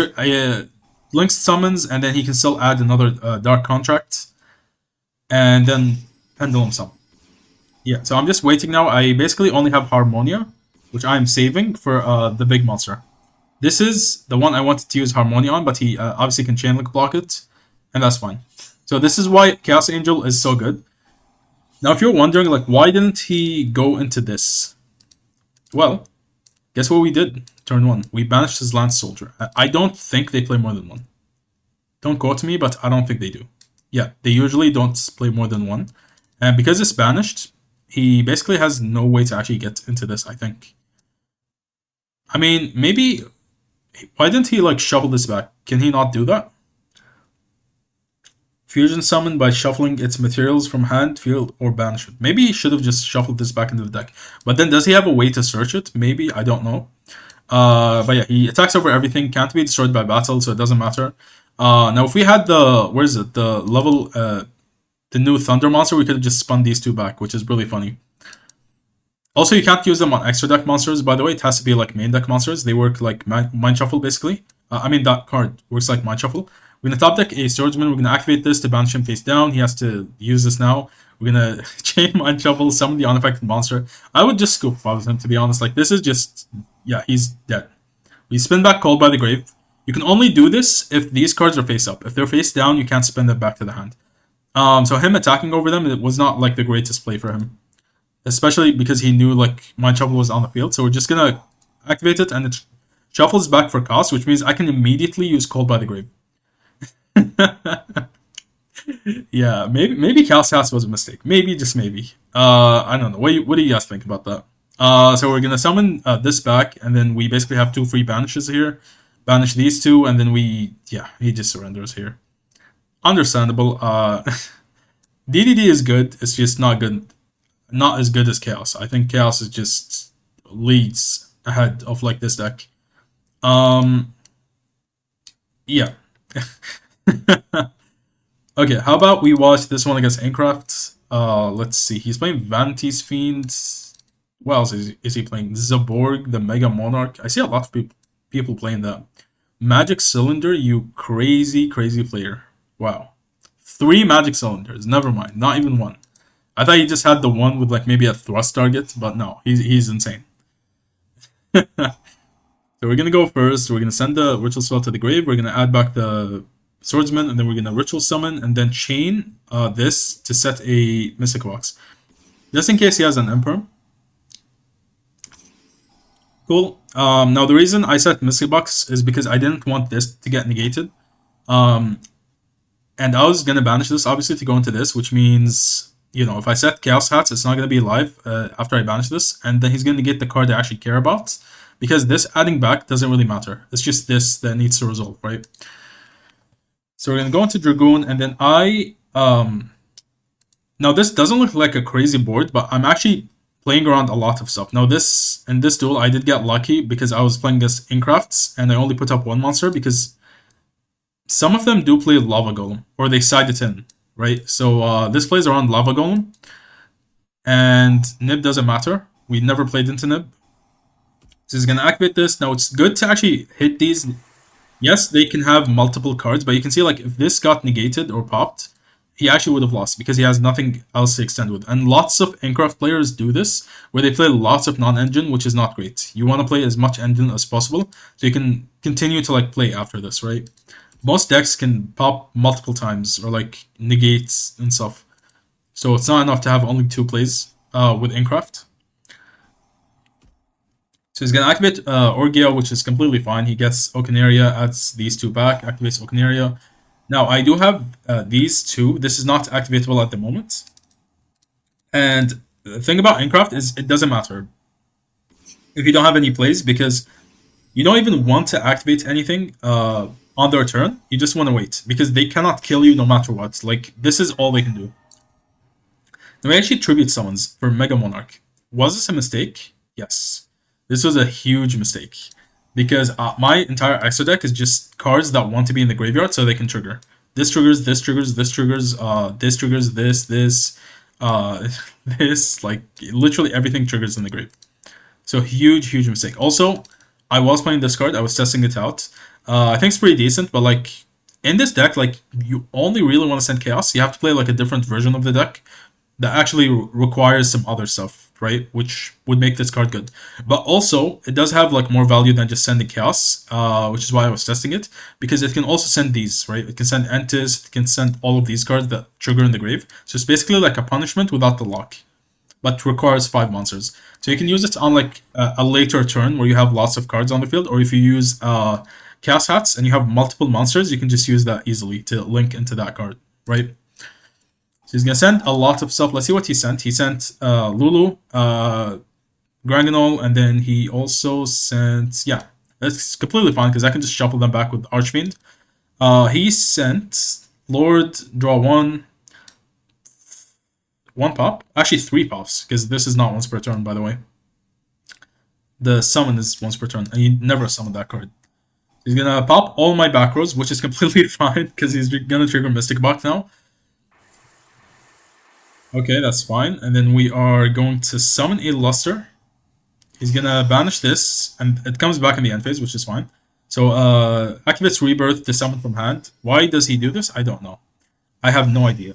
Lynx summons, and then he can still add another Dark Contract, and then Pendulum summon. Yeah, so I'm just waiting now. I basically only have Harmonia, which I'm saving for the big monster. This is the one I wanted to use Harmonia on, but he obviously can chain link block it, and that's fine. So this is why Chaos Angel is so good. Now, if you're wondering, like, why didn't he go into this? Well, guess what we did? Turn 1. We banished his Lance Soldier. I don't think they play more than one. Don't quote me, but I don't think they do. Yeah, they usually don't play more than one. And because it's banished, he basically has no way to actually get into this, I think. I mean, maybe... Why didn't he, like, shuffle this back? Can he not do that? Fusion summon by shuffling its materials from hand, field, or banishment. Maybe he should have just shuffled this back into the deck. But then does he have a way to search it? Maybe, I don't know. But yeah, he attacks over everything, can't be destroyed by battle, so it doesn't matter. Now if we had the, where is it, the level, the new Thunder monster, we could have just spun these two back, which is really funny. Also, you can't use them on extra deck monsters, by the way. It has to be like main deck monsters. They work like Mind Shuffle, basically. I mean, that card works like Mind Shuffle. We're going to top deck a Swordsman. We're going to activate this to banish him face down. He has to use this now. We're going to chain Mind Shuffle, summon the unaffected monster. I would just scoop with him, to be honest. Like, this is just... Yeah, he's dead. We spin back Called by the Grave. You can only do this if these cards are face up. If they're face down, you can't spin them back to the hand. So him attacking over them, it was not like the greatest play for him. Especially because he knew like Mind Shuffle was on the field. So we're just going to activate it and it shuffles back for cost, which means I can immediately use Called by the Grave. Yeah, maybe Chaos House was a mistake. Maybe, just maybe. I don't know. What do you guys think about that? So we're gonna summon this back, and then we basically have 2 free banishes here. Banish these 2, and then he just surrenders here. Understandable. DDD is good. It's just not as good as Chaos. I think Chaos is just leads ahead of like this deck. Yeah. Okay, how about we watch this one against Enneacraft? Let's see. He's playing Vanity's Fiend. What else is he playing? Zaborg, the Mega Monarch. I see a lot of people playing that. Magic Cylinder, you crazy player. Wow. 3 Magic Cylinders. Never mind. Not even 1. I thought he just had the one with like maybe a thrust target, but no. He's insane. So we're going to go first. We're going to send the Ritual Spell to the grave. We're going to add back the Swordsman, and then we're going to Ritual Summon, and then chain this to set a Mystic Box. Just in case he has an Imperm. Cool. Now the reason I set Mystic Box is because I didn't want this to get negated. And I was going to banish this, obviously, to go into this, which means, you know, if I set Chaos Hats, it's not going to be live after I banish this, and then he's going to get the card I actually care about. Because this adding back doesn't really matter. It's just this that needs to resolve, right? So we're going to go into Dragoon, and then now this doesn't look like a crazy board, but I'm actually playing around a lot of stuff. Now in this duel, I did get lucky because I was playing this Enneacrafts, and I only put up 1 monster because some of them do play Lava Golem, or they side it in, right? So this plays around Lava Golem, and Nib doesn't matter. We never played into Nib. So he's going to activate this. Now, it's good to actually hit these. Yes, they can have multiple cards, but you can see, like, if this got negated or popped, he actually would have lost because he has nothing else to extend with. And lots of Enneacraft players do this, where they play lots of non-engine, which is not great. You want to play as much engine as possible, so you can continue to, like, play after this, right? Most decks can pop multiple times, or, like, negates and stuff. So it's not enough to have only 2 plays with Enneacraft. So he's going to activate Orgia, which is completely fine. He gets Okinaria, adds these 2 back, activates Okinaria. Now, I do have these 2. This is not activatable at the moment. And the thing about Enneacraft is it doesn't matter if you don't have any plays, because you don't even want to activate anything on their turn. You just want to wait, because they cannot kill you no matter what. Like, this is all they can do. Now, we actually tribute summons for Mega Monarch. Was this a mistake? Yes. This was a huge mistake, because my entire extra deck is just cards that want to be in the graveyard so they can trigger. This triggers, this triggers, this triggers, this triggers, this, like, literally everything triggers in the grave. So huge mistake. Also, I was playing this card, I was testing it out. I think it's pretty decent, but like, in this deck, like, you only really want to send Chaos. You have to play like a different version of the deck. that actually requires some other stuff, right? Which would make this card good. But also, it does have like more value than just sending Chaos, which is why I was testing it, because it can also send these, right? It can send Entis, it can send all of these cards that trigger in the grave. So it's basically like a punishment without the lock, but requires 5 monsters. So you can use it on like a later turn where you have lots of cards on the field, or if you use Chaos Hats and you have multiple monsters, you can just use that easily to link into that card, right? So he's gonna send a lot of stuff. Let's see what he sent. He sent Lulu, Granganol, and then he also sent, yeah, that's completely fine because I can just shuffle them back with Archfiend. He sent Lord, draw one pop. Actually, 3 pops because this is not once per turn, by the way. The summon is once per turn, and you never summon that card. He's gonna pop all my back rows, which is completely fine because he's gonna trigger Mystic Box now. Okay, that's fine. And then we are going to summon a Luster. He's gonna banish this, and it comes back in the end phase, which is fine. So activates Rebirth to summon from hand. Why does he do this? I don't know. I have no idea.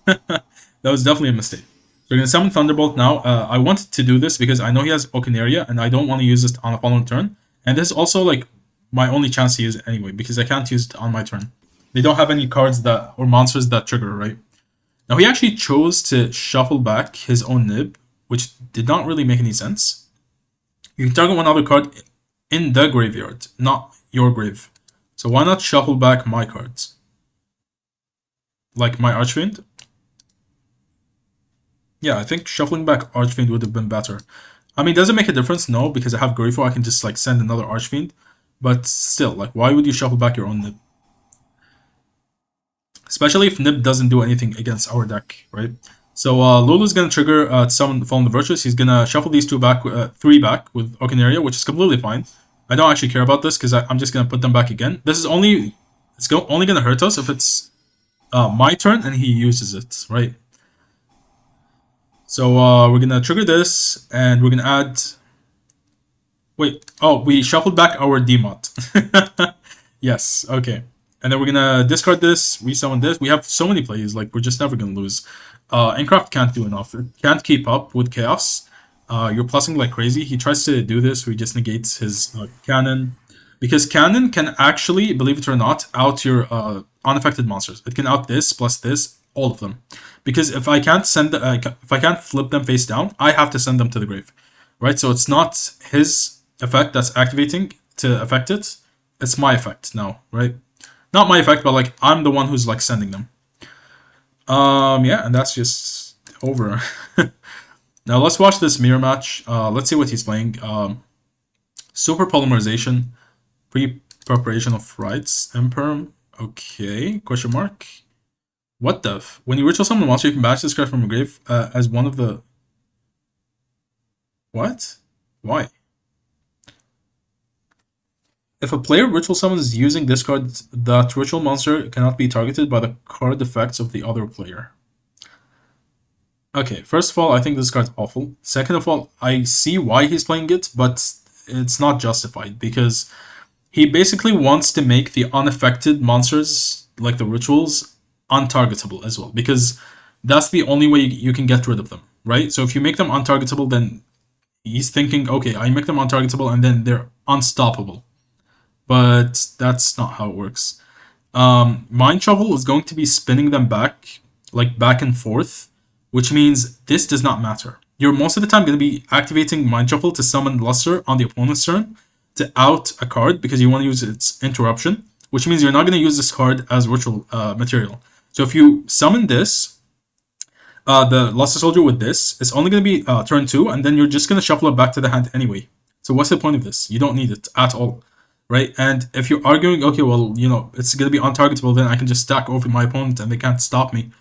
That was definitely a mistake. So we're gonna summon Thunderbolt now. I wanted to do this because I know he has Okineria, and I don't want to use this on the following turn. And this is also like my only chance to use it anyway, because I can't use it on my turn. They don't have any cards that or monsters that trigger, right? Now he actually chose to shuffle back his own Nib, which did not really make any sense. You can target one other card in the graveyard, not your grave. So why not shuffle back my cards? Like my Archfiend? Yeah, I think shuffling back Archfiend would have been better. I mean, does it make a difference? No, because I have Grifo, I can just like send another Archfiend. But still, like, why would you shuffle back your own Nib? Especially if Nib doesn't do anything against our deck, right? So Lulu's gonna trigger summon Fallen the Virtuous. He's gonna shuffle these 3 back with Okineria, which is completely fine. I don't actually care about this because I'm just gonna put them back again. This is only gonna hurt us if it's my turn and he uses it, right? So we're gonna trigger this and we're gonna add. Wait, oh, we shuffled back our Demot. Yes, okay. And then we're gonna discard this, resummon this. We have so many plays, like we're just never gonna lose. Enneacraft can't do enough. It can't keep up with Chaos. You're plussing like crazy. He tries to do this, where he just negates his cannon. Because cannon can actually, believe it or not, out your unaffected monsters. It can out this, plus this, all of them. Because if I can't if I can't flip them face down, I have to send them to the grave. Right? So it's not his effect that's activating to affect it. It's my effect now, right? Not my effect, but like I'm the one who's like sending them. Yeah, and that's just over. Now let's watch this mirror match. Let's see what he's playing. Super Polymerization, pre-preparation of rights, Imperm. Okay, question mark. What the f? When you ritual summon a monster, you can banish this card from your grave as one of the. What? Why? If a player ritual summons using this card, that ritual monster cannot be targeted by the card effects of the other player. Okay, first of all, I think this card's awful. Second of all, I see why he's playing it, but it's not justified because he basically wants to make the unaffected monsters, like the rituals, untargetable as well, because that's the only way you can get rid of them, right? So if you make them untargetable, then he's thinking, okay, I make them untargetable and then they're unstoppable. But that's not how it works. Mind Shovel is going to be spinning them back, like back and forth, which means this does not matter. You're most of the time going to be activating Mind Shuffle to summon Luster on the opponent's turn to out a card because you want to use its interruption, which means you're not going to use this card as ritual material. So if you summon this, the Luster Soldier with this, it's only going to be turn 2, and then you're just going to shuffle it back to the hand anyway. So what's the point of this? You don't need it at all. Right, and if you're arguing, okay, well, you know, it's going to be untargetable, then I can just stack over my opponent and they can't stop me.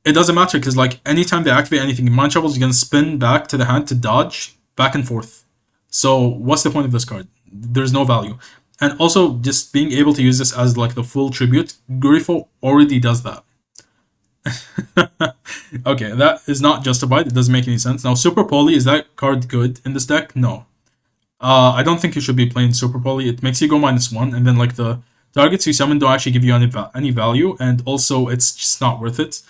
It doesn't matter, because, like, anytime they activate anything, Mind Shovel is going to spin back to the hand to dodge back and forth. So, what's the point of this card? There's no value. And also, just being able to use this as, like, the full tribute, Grifo already does that. Okay, that is not justified. It doesn't make any sense. Now, Super Poly, is that card good in this deck? No. I don't think you should be playing Super Poly. It makes you go -1, and then like the targets you summon don't actually give you any value, and also it's just not worth it.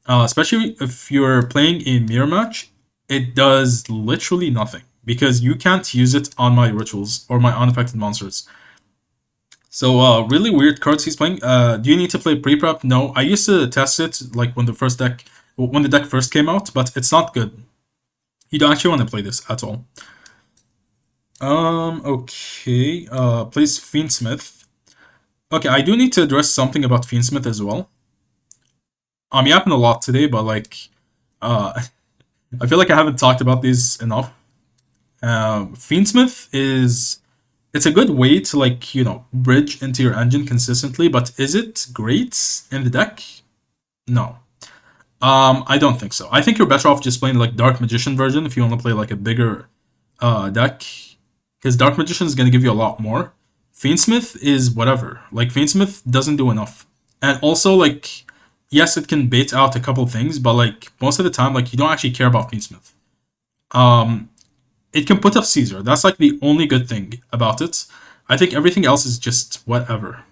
especially if you're playing a mirror match. It does literally nothing because you can't use it on my rituals or my unaffected monsters. So really weird cards he's playing. Do you need to play pre-prep? No, I used to test it like when the deck first came out, but it's not good. You don't actually want to play this at all. Okay. Plays Fiendsmith. Okay, I do need to address something about Fiendsmith as well. I'm yapping a lot today, but like, uh, I feel like I haven't talked about these enough. Fiendsmith is it's a good way to like bridge into your engine consistently, but is it great in the deck? No. I don't think so. I think you're better off just playing like Dark Magician version if you want to play like a bigger deck, because Dark Magician is going to give you a lot more. Fiendsmith is whatever. Like Fiendsmith doesn't do enough, and also like yes, it can bait out a couple things, but like most of the time, like you don't actually care about Fiendsmith. Um, it can put up Caesar. That's like the only good thing about it. I think everything else is just whatever.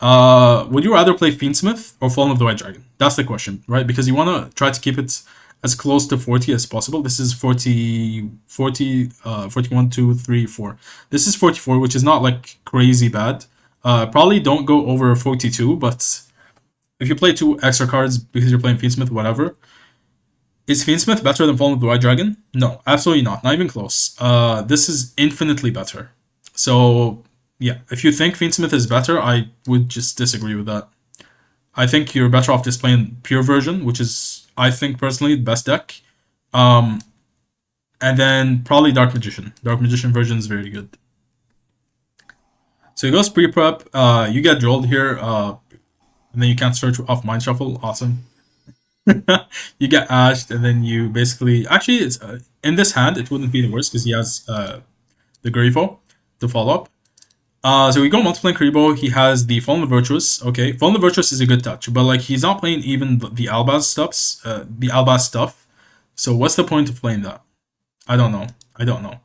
Would you rather play Fiendsmith or Fallen of the White Dragon? That's the question, right? Because you want to try to keep it as close to 40 as possible. This is 41, 2, 3, 4. This is 44, which is not like crazy bad. Probably don't go over 42, but if you play 2 extra cards because you're playing Fiendsmith, whatever. Is Fiendsmith better than Fallen of the White Dragon? No, absolutely not. Not even close. This is infinitely better. So yeah, if you think Fiendsmith is better, I would just disagree with that. I think you're better off just playing pure version, which is, I think personally, the best deck. Um, and then probably Dark Magician. Dark Magician version is very good. So he goes pre-prep. You get drilled here, and then you can't search off Mind Shuffle. Awesome. You get ashed, and then you basically actually it's in this hand it wouldn't be the worst because he has the Grifo to follow up. So we go multiplying Karibo. He has the Fallen Virtuous. Okay, Fallen Virtuous is a good touch, but like he's not playing even the Albaz stuff. So what's the point of playing that? I don't know. I don't know.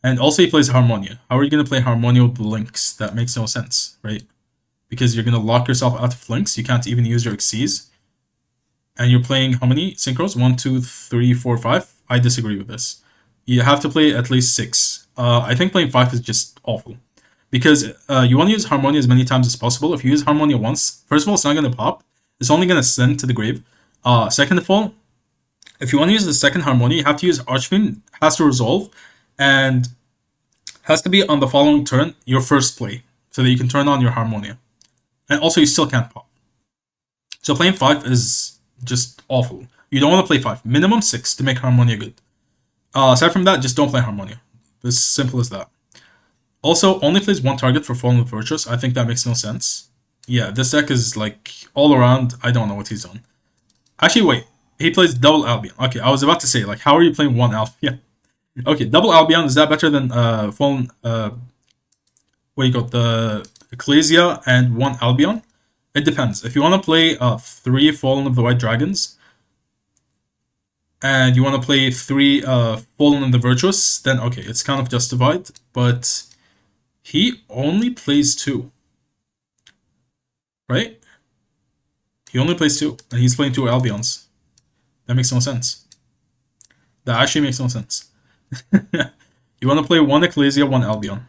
And also he plays Harmonia. How are you gonna play Harmonia with the links? That makes no sense, right? Because you're gonna lock yourself out of links. You can't even use your Xyz. And you're playing how many synchros? 1, 2, 3, 4, 5. I disagree with this. You have to play at least 6. I think playing 5 is just awful. Because you want to use Harmonia as many times as possible. If you use Harmonia once, first of all, it's not going to pop. It's only going to send to the grave. Second of all, if you want to use the second Harmonia, you have to use Archfiend, has to resolve, and has to be on the following turn, your first play, so that you can turn on your Harmonia. And also, you still can't pop. So playing 5 is just awful. You don't want to play 5. Minimum 6 to make Harmonia good. Aside from that, just don't play Harmonia. As simple as that. Also, only plays 1 target for Fallen Virtuous. I think that makes no sense. Yeah, this deck is like all around. I don't know what he's on. Actually, wait. He plays double Albion. Okay, I was about to say, like, how are you playing 1 Albion? Okay, double Albion, is that better than Fallen, what do you call it, the Ecclesia and 1 Albion? It depends. If you want to play 3 Fallen of the White Dragons, and you want to play 3 Fallen of the Virtuous, then okay, it's kind of justified, but he only plays 2. Right? He only plays 2, and he's playing 2 Albions. That makes no sense. That actually makes no sense. You want to play 1 Ecclesia, 1 Albion.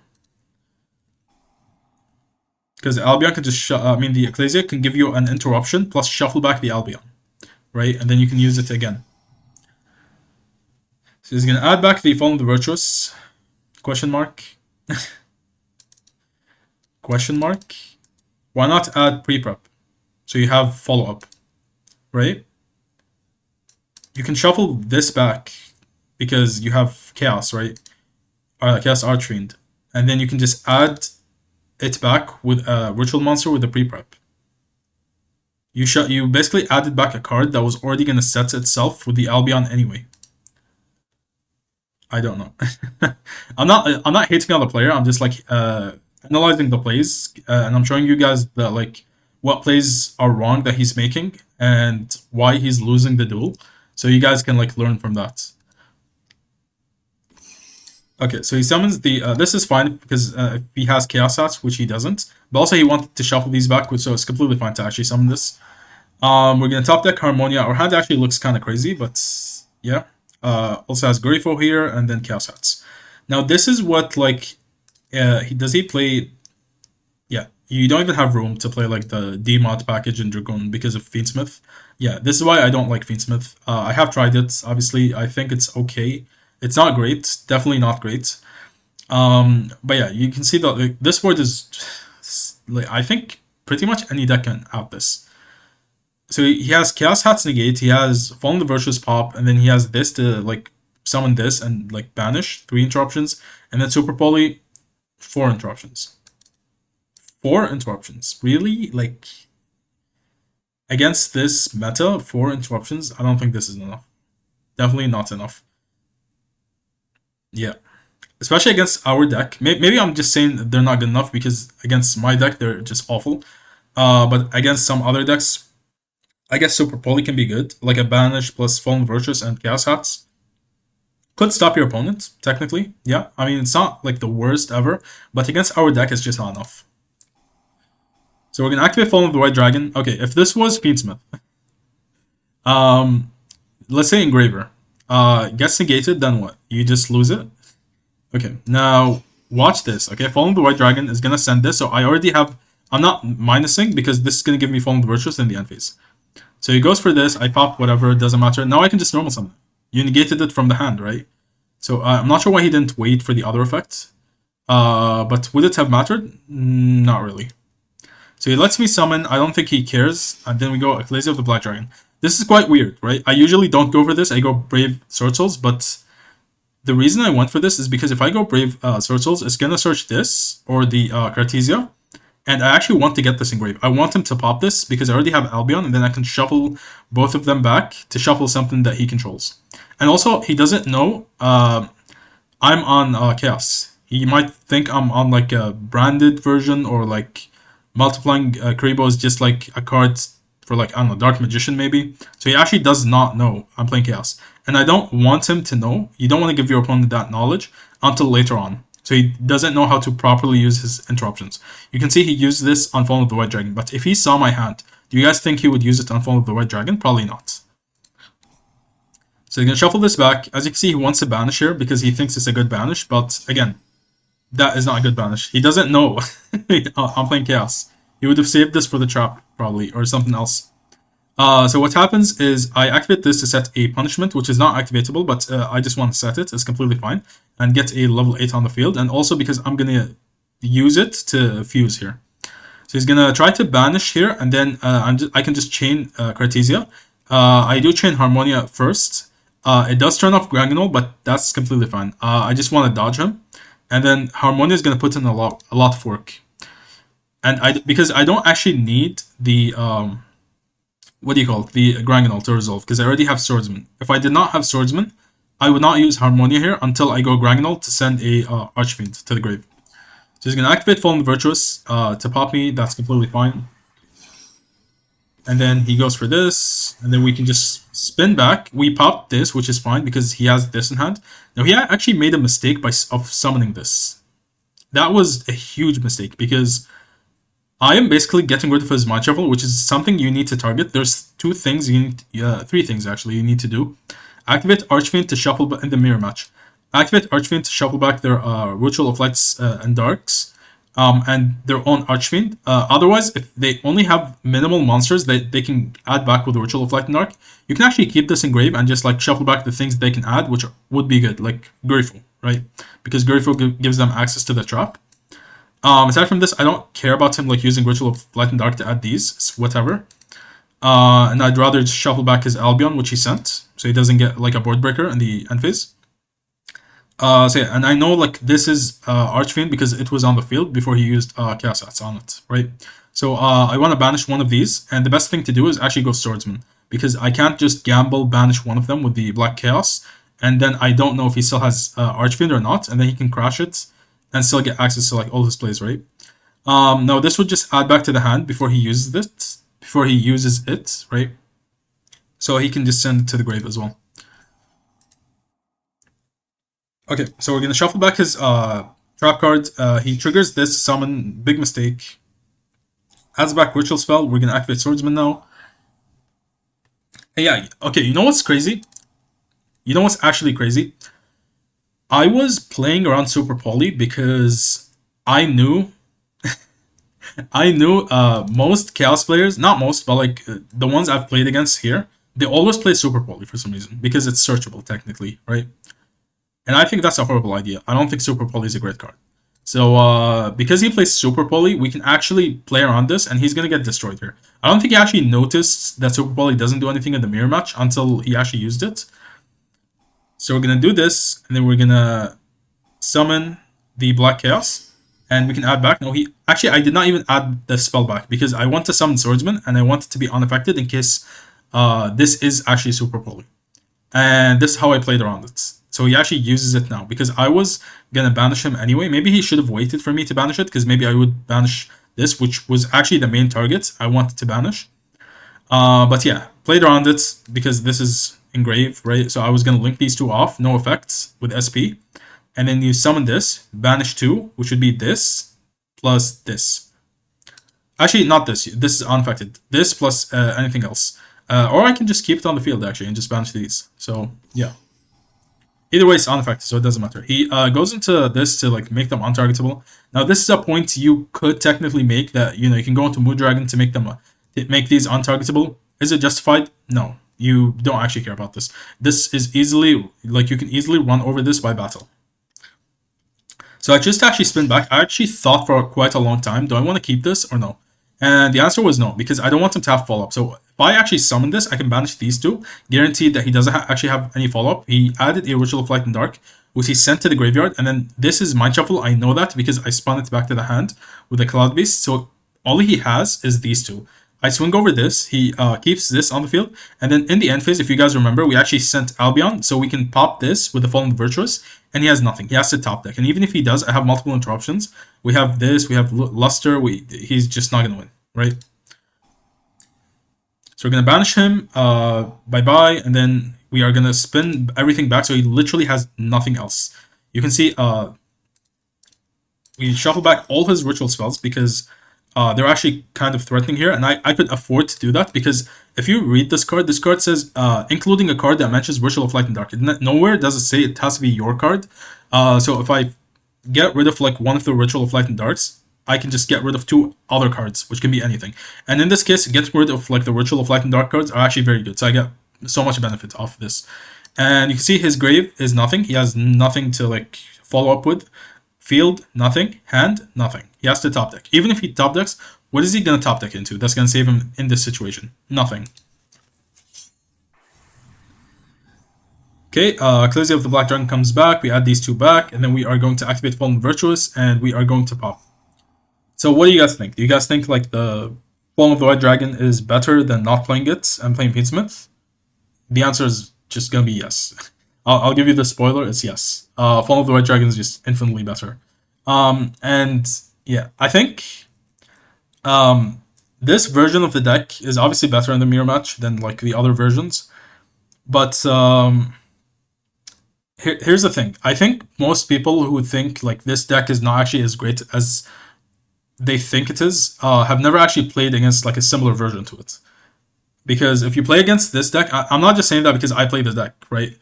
Because Albion can just the Ecclesia can give you an interruption plus shuffle back the Albion. Right? And then you can use it again. So he's going to add back the Fallen of the Virtuous. Question mark. Question mark. Why not add pre-prep? So you have follow-up. Right? You can shuffle this back because you have Chaos, right? Chaos Archfiend. And then you can just add it back with a Ritual Monster with a pre-prep. You basically added back a card that was already going to set itself with the Albion anyway. I don't know. I'm not hating on the player. I'm just like analyzing the plays, and I'm showing you guys that like what plays are wrong that he's making and why he's losing the duel, so you guys can like learn from that. Okay, so he summons the. This is fine because if he has Chaos Sats, which he doesn't, but also he wanted to shuffle these back, so it's completely fine to actually summon this. We're gonna top deck Harmonia. Our hand actually looks kind of crazy, but yeah. Also has Grifo here, and then Chaos Hats. Now this is what like he play? Yeah, you don't even have room to play like the D-mod package in Dragoon because of Fiendsmith. Yeah, this is why I don't like Fiendsmith. I have tried it. Obviously, I think it's okay. It's not great. Definitely not great. But yeah, you can see that like, this board is, like, I think pretty much any deck can out this. So he has Chaos Hats negate, he has Fallen the Virtuous pop, and then he has this to like summon this and like banish 3 interruptions, and then Super Poly 4 interruptions. 4 interruptions, really? Like against this meta, 4 interruptions? I don't think this is enough. Definitely not enough. Yeah, especially against our deck. Maybe I'm just saying they're not good enough because against my deck they're just awful. But against some other decks, I guess Super Poly can be good, like a Banish plus Fallen Virtuous and Chaos Hats. Could stop your opponent, technically. Yeah, I mean, it's not like the worst ever, but against our deck, it's just not enough. So we're going to activate Fallen of the White Dragon. Okay, if this was Fiendsmith, let's say Engraver, gets negated, then what? You just lose it? Okay, now watch this. Okay, Fallen of the White Dragon is going to send this, so I already have... I'm not minusing because this is going to give me Fallen of the Virtuous in the end phase. So he goes for this, I pop whatever, it doesn't matter. Now I can just normal summon. You negated it from the hand, right? So I'm not sure why he didn't wait for the other effect. But would it have mattered? Not really. So he lets me summon, I don't think he cares, and then we go Ecclesia of the Black Dragon. This is quite weird, right? I usually don't go for this, I go Brave Sword Souls, but the reason I went for this is because if I go Brave Sword Souls, it's gonna search this, or the Cartesia, and I actually want to get this engraved. I want him to pop this because I already have Albion, and then I can shuffle both of them back to shuffle something that he controls. And also, he doesn't know I'm on Chaos. He might think I'm on like a branded version, or like multiplying Karibo is just like a card for like, I don't know, Dark Magician maybe. So he actually does not know I'm playing Chaos. And I don't want him to know. You don't want to give your opponent that knowledge until later on. So he doesn't know how to properly use his interruptions. You can see he used this on Fallen of the White Dragon, but if he saw my hand, do you guys think he would use it on Fallen of the White Dragon? Probably not. So he's going to shuffle this back. As you can see, he wants to banish here because he thinks it's a good banish, but again, that is not a good banish. He doesn't know I'm playing Chaos. He would have saved this for the trap, probably, or something else. So what happens is I activate this to set a punishment, which is not activatable, but I just want to set it. It's completely fine. And get a level 8 on the field. And also because I'm going to use it to fuse here. So he's going to try to banish here, and then I can just chain Cartesia. I do chain Harmonia first. It does turn off Granganol, but that's completely fine. I just want to dodge him. And then Harmonia is going to put in a lot of work. And because I don't actually need the... what do you call it? The Granganol to resolve, because I already have Swordsman. If I did not have Swordsman, I would not use Harmonia here until I go Granganol to send a Archfiend to the grave. So he's going to activate Fallen Virtuous to pop me. That's completely fine. And then he goes for this, and then we can just spin back. We pop this, which is fine because he has this in hand. Now he actually made a mistake of summoning this. That was a huge mistake because I am basically getting rid of his mind shuffle, which is something you need to target. There's 2 things you need, 3 things actually you need to do. Activate Archfiend to shuffle in the mirror match. Activate Archfiend to shuffle back their Ritual of Lights and Darks, and their own Archfiend. Otherwise, if they only have minimal monsters that they can add back with the Ritual of Light and Dark, you can actually keep this in grave and just like shuffle back the things they can add, which would be good, like Grifo, right? Because Grifo gives them access to the trap. Aside from this, I don't care about him like using Ritual of Light and Dark to add these. It's whatever. And I'd rather just shuffle back his Albion, which he sent, so he doesn't get like a board breaker in the end phase. So yeah, and I know like this is Archfiend because it was on the field before he used Chaos Hats on it, right? So I want to banish one of these, and the best thing to do is actually go Swordsman, because I can't just gamble banish one of them with the Black Chaos, and then I don't know if he still has Archfiend or not, and then he can crash it and still get access to like all his plays, right? Now this would just add back to the hand before he uses it, right? So he can just send it to the grave as well. Okay, so we're gonna shuffle back his trap card. He triggers this summon, big mistake. Adds back Ritual Spell. We're gonna activate Swordsman now. And yeah, okay, you know what's crazy? You know what's actually crazy? I was playing around Super Poly because I knew most Chaos players, not most, but like the ones I've played against here, they always play Super Poly for some reason because it's searchable technically, right? And I think that's a horrible idea. I don't think Super Poly is a great card. So because he plays Super Poly, we can actually play around this, and he's gonna get destroyed here. I don't think he actually noticed that Super Poly doesn't do anything in the mirror match until he actually used it. So we're gonna do this, and then we're gonna summon the Black Chaos, and we can add back. No, I did not even add the spell back because I want to summon Swordsman, and I want it to be unaffected in case this is actually Super Poly. And this is how I played around it. So he actually uses it now because I was gonna banish him anyway. Maybe he should have waited for me to banish it because maybe I would banish this, which was actually the main target I wanted to banish. But yeah, played around it because this is engraved, right? So I was gonna link these two off, no effects with SP. And then you summon this, banish 2, which would be this, plus this. Actually, not this. This is unaffected. This plus anything else. Or I can just keep it on the field, actually, and just banish these. So, yeah. Either way, it's unaffected, so it doesn't matter. He goes into this to like make them untargetable. Now, this is a point you could technically make that, you know, you can go into Moon Dragon to make them make these untargetable. Is it justified? No. You don't actually care about this. This is easily, like, you can easily run over this by battle. So I just actually spin back. I actually thought for quite a long time, do I want to keep this or no? And the answer was no, because I don't want him to have follow-up. So if I actually summon this, I can banish these two, guaranteed that he doesn't actually have any follow-up. He added a Ritual of Light and Dark, which he sent to the graveyard, and then this is Mind Shuffle. I know that because I spun it back to the hand with the Cloud Beast. So all he has is these two. I swing over this, he keeps this on the field, and then in the end phase, if you guys remember, we actually sent Albion, so we can pop this with the Fallen Virtuous, and he has nothing. He has to top deck, and even if he does, I have multiple interruptions. We have this, we have Luster, he's just not going to win, right? So we're going to banish him, bye-bye, and then we are going to spin everything back, so he literally has nothing else. You can see we shuffle back all his ritual spells because they're actually kind of threatening here, and I could afford to do that because if you read this card says, including a card that mentions Ritual of Light and Dark. Nowhere does it say it has to be your card. So if I get rid of like one of the Ritual of Light and Darks, I can just get rid of two other cards, which can be anything. And in this case, getting rid of like the Ritual of Light and Dark cards are actually very good. So I get so much benefit off this. And you can see his grave is nothing. He has nothing to like follow up with. Field, nothing. Hand, nothing. He has to top deck. Even if he top decks, what is he going to top deck into? That's going to save him in this situation. Nothing. Okay, Ecclesia of the Black Dragon comes back. We add these two back, and then we are going to activate Fallen Virtuous, and we are going to pop. So what do you guys think? Do you guys think like the Fallen of the White Dragon is better than not playing it and playing Fiendsmith? The answer is just going to be yes. I'll give you the spoiler, it's yes. Fallen of the White Dragon is just infinitely better. And yeah, I think this version of the deck is obviously better in the mirror match than like the other versions. But here's the thing. I think most people who think like this deck is not actually as great as they think it is, have never actually played against like a similar version to it. Because if you play against this deck, I'm not just saying that because I play the deck, right?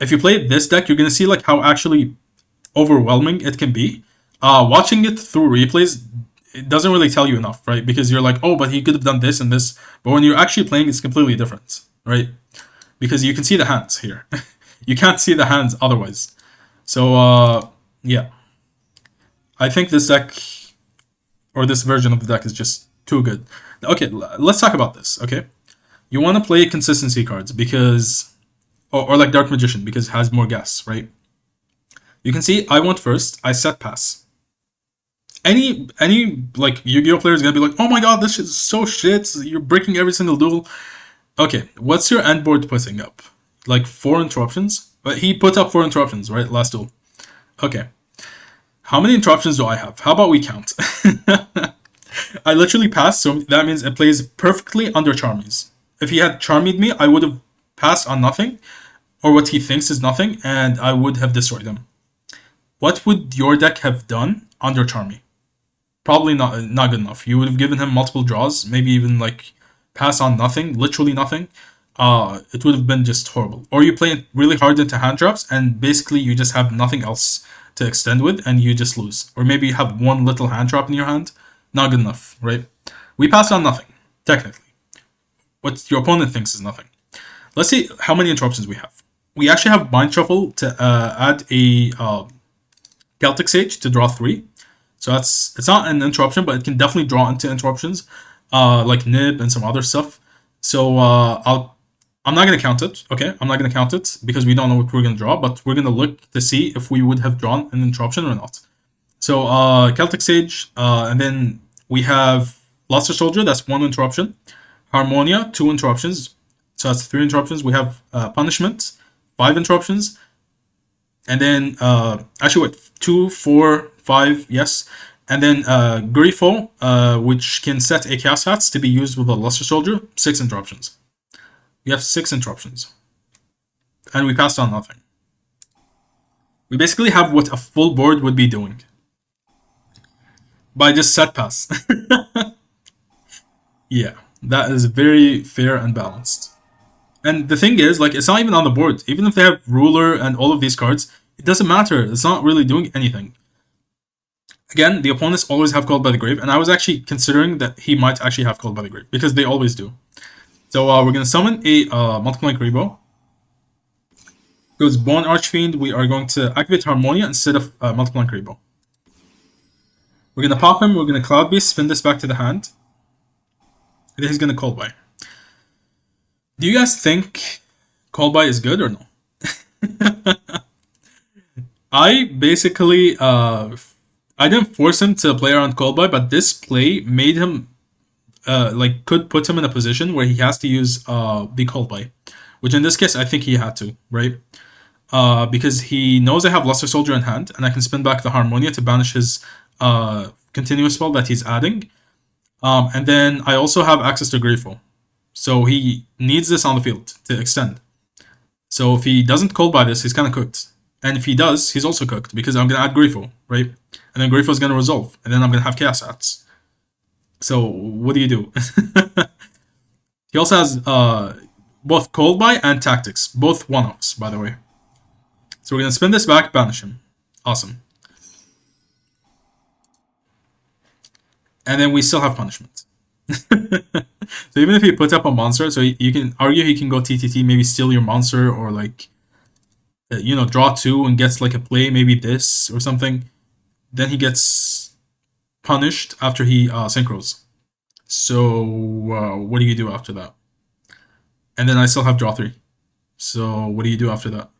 If you play this deck, you're going to see like how actually overwhelming it can be. Watching it through replays, it doesn't really tell you enough, right? Because you're like, oh, but he could have done this and this. But when you're actually playing, it's completely different, right? Because you can see the hands here. You can't see the hands otherwise. So, yeah. I think this deck, or this version of the deck is just too good. Okay, let's talk about this, okay? You want to play consistency cards because... Or like Dark Magician, because it has more gas, right? You can see I went first, I set pass. Any like Yu-Gi-Oh player is gonna be like, oh my god, this is so shit, you're breaking every single duel. Okay, what's your end board putting up? Like 4 interruptions? But he put up 4 interruptions, right? Last duel. Okay. How many interruptions do I have? How about we count? I literally passed, so that means it plays perfectly under Charmies. If he had Charmied me, I would have passed on nothing, or what he thinks is nothing, and I would have destroyed him. What would your deck have done under Charmy? Probably not good enough. You would have given him multiple draws, maybe even like pass on nothing, literally nothing. it would have been just horrible. Or you play it really hard into hand traps, and basically you just have nothing else to extend with, and you just lose. Or maybe you have one little hand trap in your hand. Not good enough, right? We passed on nothing, technically. What your opponent thinks is nothing. Let's see how many interruptions we have. We actually have Mind Shuffle to add a Celtic Sage to draw 3. So it's not an interruption, but it can definitely draw into interruptions, like Nib and some other stuff. So I'm not gonna count it. Okay, I'm not gonna count it because we don't know what we're gonna draw, but we're gonna look to see if we would have drawn an interruption or not. So Celtic Sage, and then we have Luster Soldier. That's 1 interruption. Harmonia, 2 interruptions. So that's 3 interruptions. We have Punishment, 5 interruptions. And then, actually, wait, 2, 4, 5, yes. And then Grifo, which can set a Chaos Hats to be used with a Luster Soldier, 6 interruptions. We have 6 interruptions. And we passed on nothing. We basically have what a full board would be doing. By just set pass. Yeah, that is very fair and balanced. And the thing is, like, it's not even on the board. Even if they have Ruler and all of these cards, it doesn't matter. It's not really doing anything. Again, the opponents always have Called by the Grave, and I was actually considering that he might actually have Called by the Grave, because they always do. So we're going to summon a Multiplying Rebo. Goes Bone Archfiend, we are going to activate Harmonia instead of Multiplying Rebo. We're going to pop him, we're going to Cloud Beast, spin this back to the hand. And then he's going to Call by. Do you guys think Call by is good or no? I basically, I didn't force him to play around Call by, but this play made him, could put him in a position where he has to use the Call by. Which in this case, I think he had to, right? Because he knows I have Luster Soldier in hand, and I can spin back the Harmonia to banish his continuous spell that he's adding. And then I also have access to Grifo. So he needs this on the field to extend. So if he doesn't Call by this, he's kind of cooked. And if he does, he's also cooked, because I'm going to add Grifo, right? And then Grifo is going to resolve, and then I'm going to have Chaos Hats. So what do you do? He also has both Call by and Tactics, both one-offs, by the way. So we're going to spin this back, banish him. Awesome. And then we still have Punishment. So even if he puts up a monster, so you can argue he can go TTT, maybe steal your monster, or like, draw 2 and gets like a play, maybe this or something. Then he gets punished after he synchros. So what do you do after that? And then I still have draw 3. So what do you do after that?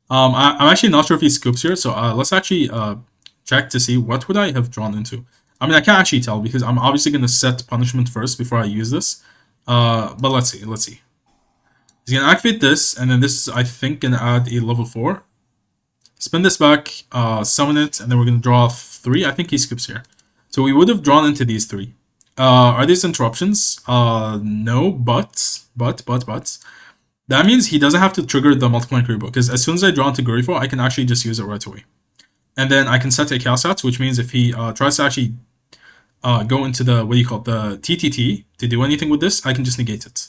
I'm actually not sure if he scoops here, so let's actually check to see what would I have drawn into. I mean, I can't actually tell because I'm obviously going to set Punishment first before I use this. But let's see. He's going to activate this, and then this is, I think, going to add a level 4. Spin this back, summon it, and then we're going to draw 3. I think he skips here. So we would have drawn into these 3. Are these interruptions? No, but. That means he doesn't have to trigger the Multiplying Rebo, because as soon as I draw into Grifo, I can actually just use it right away. And then I can set a Chaos Hats, which means if he tries to actually go into the, the TTT to do anything with this, I can just negate it.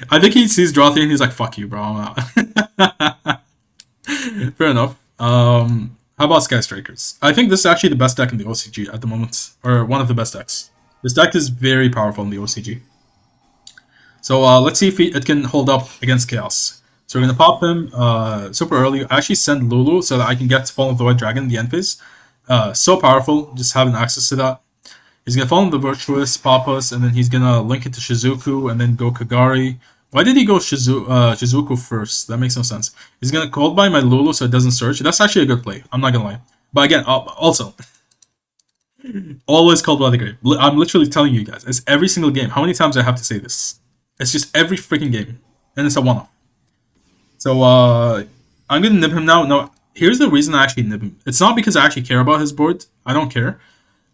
I think he sees draw 3 and he's like, fuck you, bro, I'm out. Fair enough. How about Sky Strikers? I think this is actually the best deck in the OCG at the moment, or one of the best decks. This deck is very powerful in the OCG. So let's see if it can hold up against Chaos. So we're going to pop him super early. I actually send Lulu so that I can get Fall of the White Dragon in the end phase. So powerful, just having access to that. He's going to fall in the Virtuous, pop us, and then he's going to link it to Shizuku, and then go Kagari. Why did he go Shizuku first? That makes no sense. He's going to Call by my Lulu so it doesn't search. That's actually a good play. I'm not going to lie. But again, also, always Called by the Grave. I'm literally telling you guys. It's every single game. How many times do I have to say this? It's just every freaking game. And it's a one-off. So, I'm going to nib him now. No, here's the reason I actually nib him. It's not because I actually care about his board. I don't care.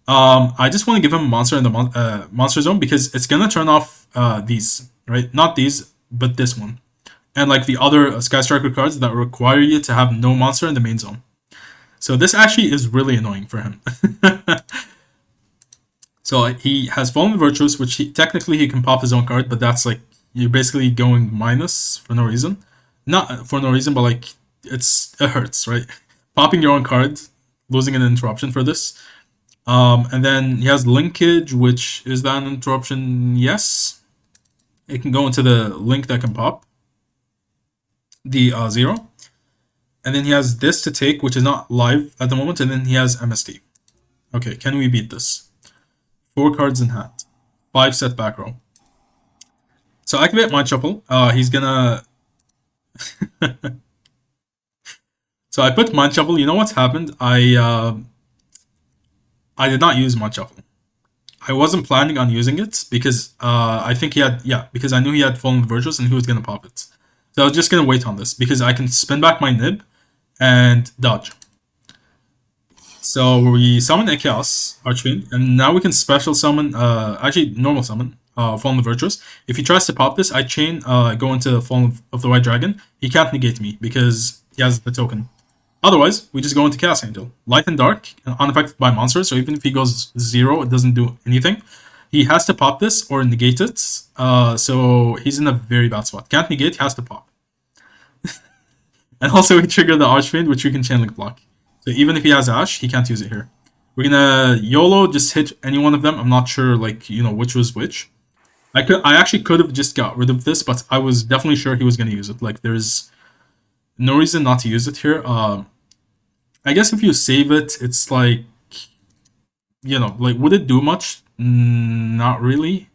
I just want to give him a monster in the monster zone because it's going to turn off these, right? Not these, but this one. And like the other Sky Striker cards that require you to have no monster in the main zone. So this actually is really annoying for him. So he has Fallen Virtues, which technically he can pop his own card, but that's like you're basically going minus for no reason. Not for no reason, but like it hurts, right? Popping your own card, losing an interruption for this. And then he has Linkage, which is that an interruption? Yes. It can go into the link that can pop. The 0. And then he has this to take, which is not live at the moment, and then he has MST. Okay, can we beat this? 4 cards in hand. 5 set back row. So activate Mind Shuffle. He's gonna... So I put Mind Shuffle. You know what's happened? I did not use Mind Shuffle. I wasn't planning on using it because I think he had... Yeah, because I knew he had Fallen Virtues and he was gonna pop it. So I was just gonna wait on this because I can spin back my nib and dodge. So we summon a Chaos Archfiend, and now we can special summon, actually normal summon, Fallen Virtuous. If he tries to pop this, I chain, go into Fallen of the White Dragon. He can't negate me because he has the token. Otherwise, we just go into Chaos Angel. Light and Dark, unaffected by monsters, so even if he goes 0, it doesn't do anything. He has to pop this or negate it, so he's in a very bad spot. Can't negate, has to pop. And also we trigger the Archfiend, which we can chain link block. So even if he has Ash, he can't use it here. We're gonna YOLO, just hit any one of them. I'm not sure, like, you know, which was which. I actually could have just got rid of this, but I was definitely sure he was gonna use it. Like, there's no reason not to use it here. I guess if you save it, it's like, you know, like, would it do much? Not really.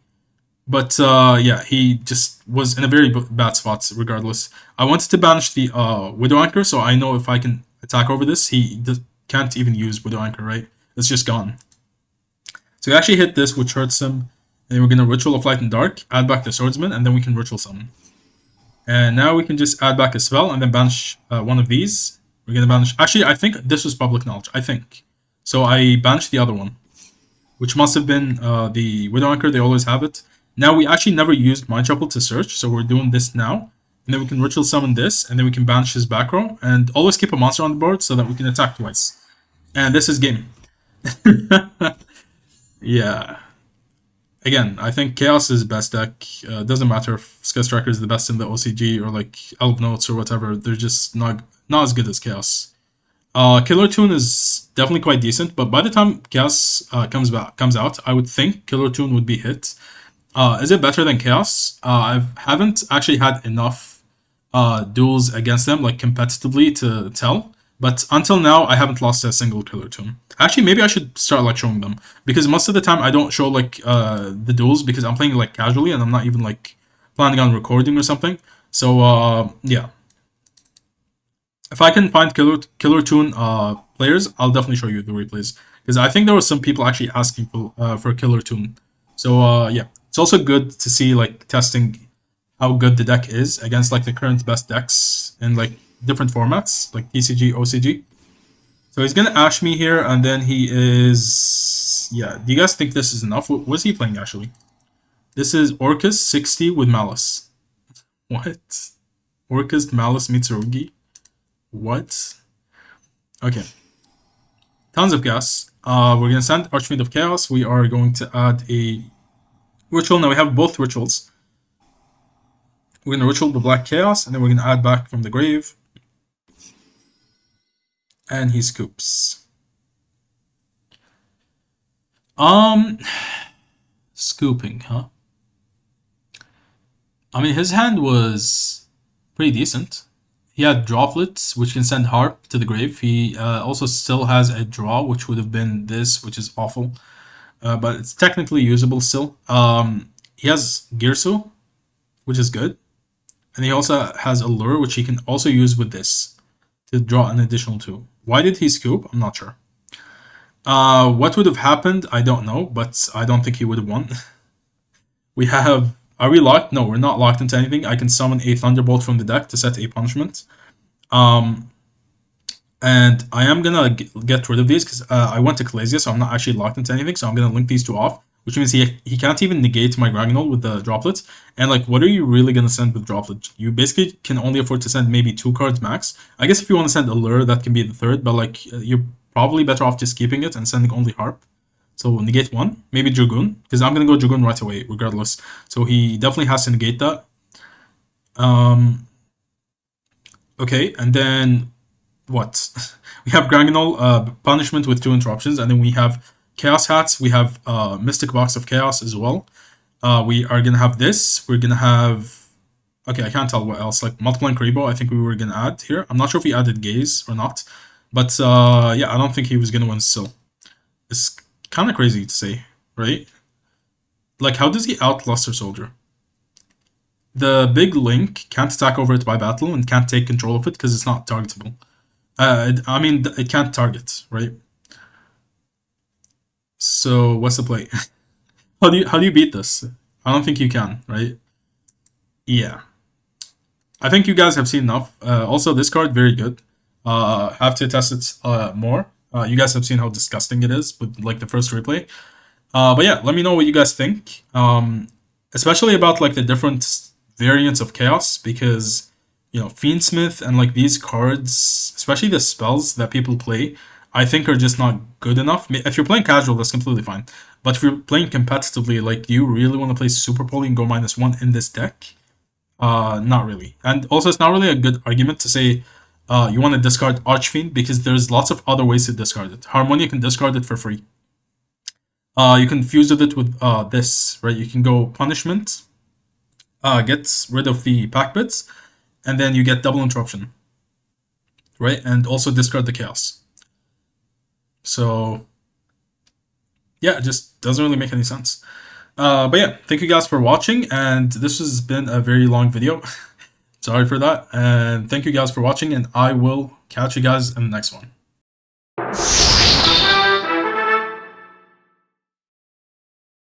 But yeah, he just was in a very bad spot regardless. I wanted to banish the Widow Anchor, so I know if I can attack over this, he can't even use Widow Anchor, right? It's just gone. So we actually hit this, which hurts him. And then we're going to Ritual of Light and Dark, add back the Swordsman, and then we can Ritual Summon. And now we can just add back a spell and then banish one of these. We're going to banish... Actually, I think this was public knowledge. I think. So I banished the other one, which must have been the Widow Anchor. They always have it. Now we actually never used Mind Shuffle to search, so we're doing this now. And then we can Ritual Summon this, and then we can banish his back row, and always keep a monster on the board so that we can attack twice. And this is game. Yeah. Again, I think Chaos is best deck. Doesn't matter if Sky Striker is the best in the OCG or like Elf Notes or whatever. They're just not as good as Chaos. Killer Toon is definitely quite decent, but by the time Chaos comes out, I would think Killer Toon would be hit. Is it better than Chaos? I haven't actually had enough duels against them, like competitively, to tell. But until now, I haven't lost a single Killer Toon. Actually, maybe I should start like showing them, because most of the time I don't show like the duels because I'm playing like casually and I'm not even like planning on recording or something. So yeah, if I can find Killer Toon players, I'll definitely show you the replays, because I think there were some people actually asking for Killer Toon. So yeah, it's also good to see like testing how good the deck is against like the current best decks in like different formats like TCG, OCG. So he's gonna Ash me here, and then he is... Yeah, do you guys think this is enough? What is he playing actually? This is Orcust 60 with Malice. What? Orcust, Malice, Mitsurugi? What? Okay. Tons of gas. We're gonna send Archfiend of Chaos. We are going to add a ritual. Now we have both rituals. We're gonna ritual the Black Chaos, and then we're gonna add back from the grave. And he scoops. Scooping, huh? I mean, his hand was pretty decent. He had Droplets, which can send Harp to the grave. He also still has a draw, which would have been this, which is awful. But it's technically usable still. He has Girsu, which is good. And he also has Allure, which he can also use with this to draw an additional 2. Why did he scoop? I'm not sure. What would have happened? I don't know, but I don't think he would have won. We have... Are we locked? No, we're not locked into anything. I can summon a Thunderbolt from the deck to set a punishment. And I am gonna get rid of these because I went to Kalasia, so I'm not actually locked into anything. So I'm gonna link these two off, which means he can't even negate my Gragnol with the droplets. And like, what are you really gonna send with droplets? You basically can only afford to send maybe 2 cards max. I guess if you want to send Allure, that can be the third, but like you're probably better off just keeping it and sending only Harp. So negate 1, maybe Dragoon, because I'm going to go Dragoon right away, regardless. So he definitely has to negate that. Okay, and then what? We have Granganol, Punishment with 2 interruptions, and then we have Chaos Hats, we have Mystic Box of Chaos as well. We are going to have this, we're going to have... Okay, I can't tell what else, like Multiplying Karibo, I think we were going to add here. I'm not sure if we added Gaze or not, but yeah, I don't think he was going to win still. It's kind of crazy to say, right? Like, how does he out Luster Soldier? The big Link can't attack over it by battle and can't take control of it because it's not targetable. I mean, it can't target, right? So what's the play? How do you beat this? I don't think you can, right? Yeah. I think you guys have seen enough. Also, this card, very good. Have to test it more. You guys have seen how disgusting it is with like the first replay. But yeah, let me know what you guys think. Especially about like the different variants of Chaos, because you know, Fiendsmith and like these cards, especially the spells that people play, I think are just not good enough. If you're playing casual, that's completely fine. But if you're playing competitively, like, do you really want to play Super Poly and go -1 in this deck? Not really. And also, it's not really a good argument to say you want to discard Archfiend, because there's lots of other ways to discard it. Harmonia can discard it for free. You can fuse with it with this, right? You can go Punishment, get rid of the pack bits, and then you get double interruption, right? And also discard the Chaos. So yeah, it just doesn't really make any sense. But yeah, thank you guys for watching, and this has been a very long video. Sorry for that, and thank you guys for watching, and I will catch you guys in the next one.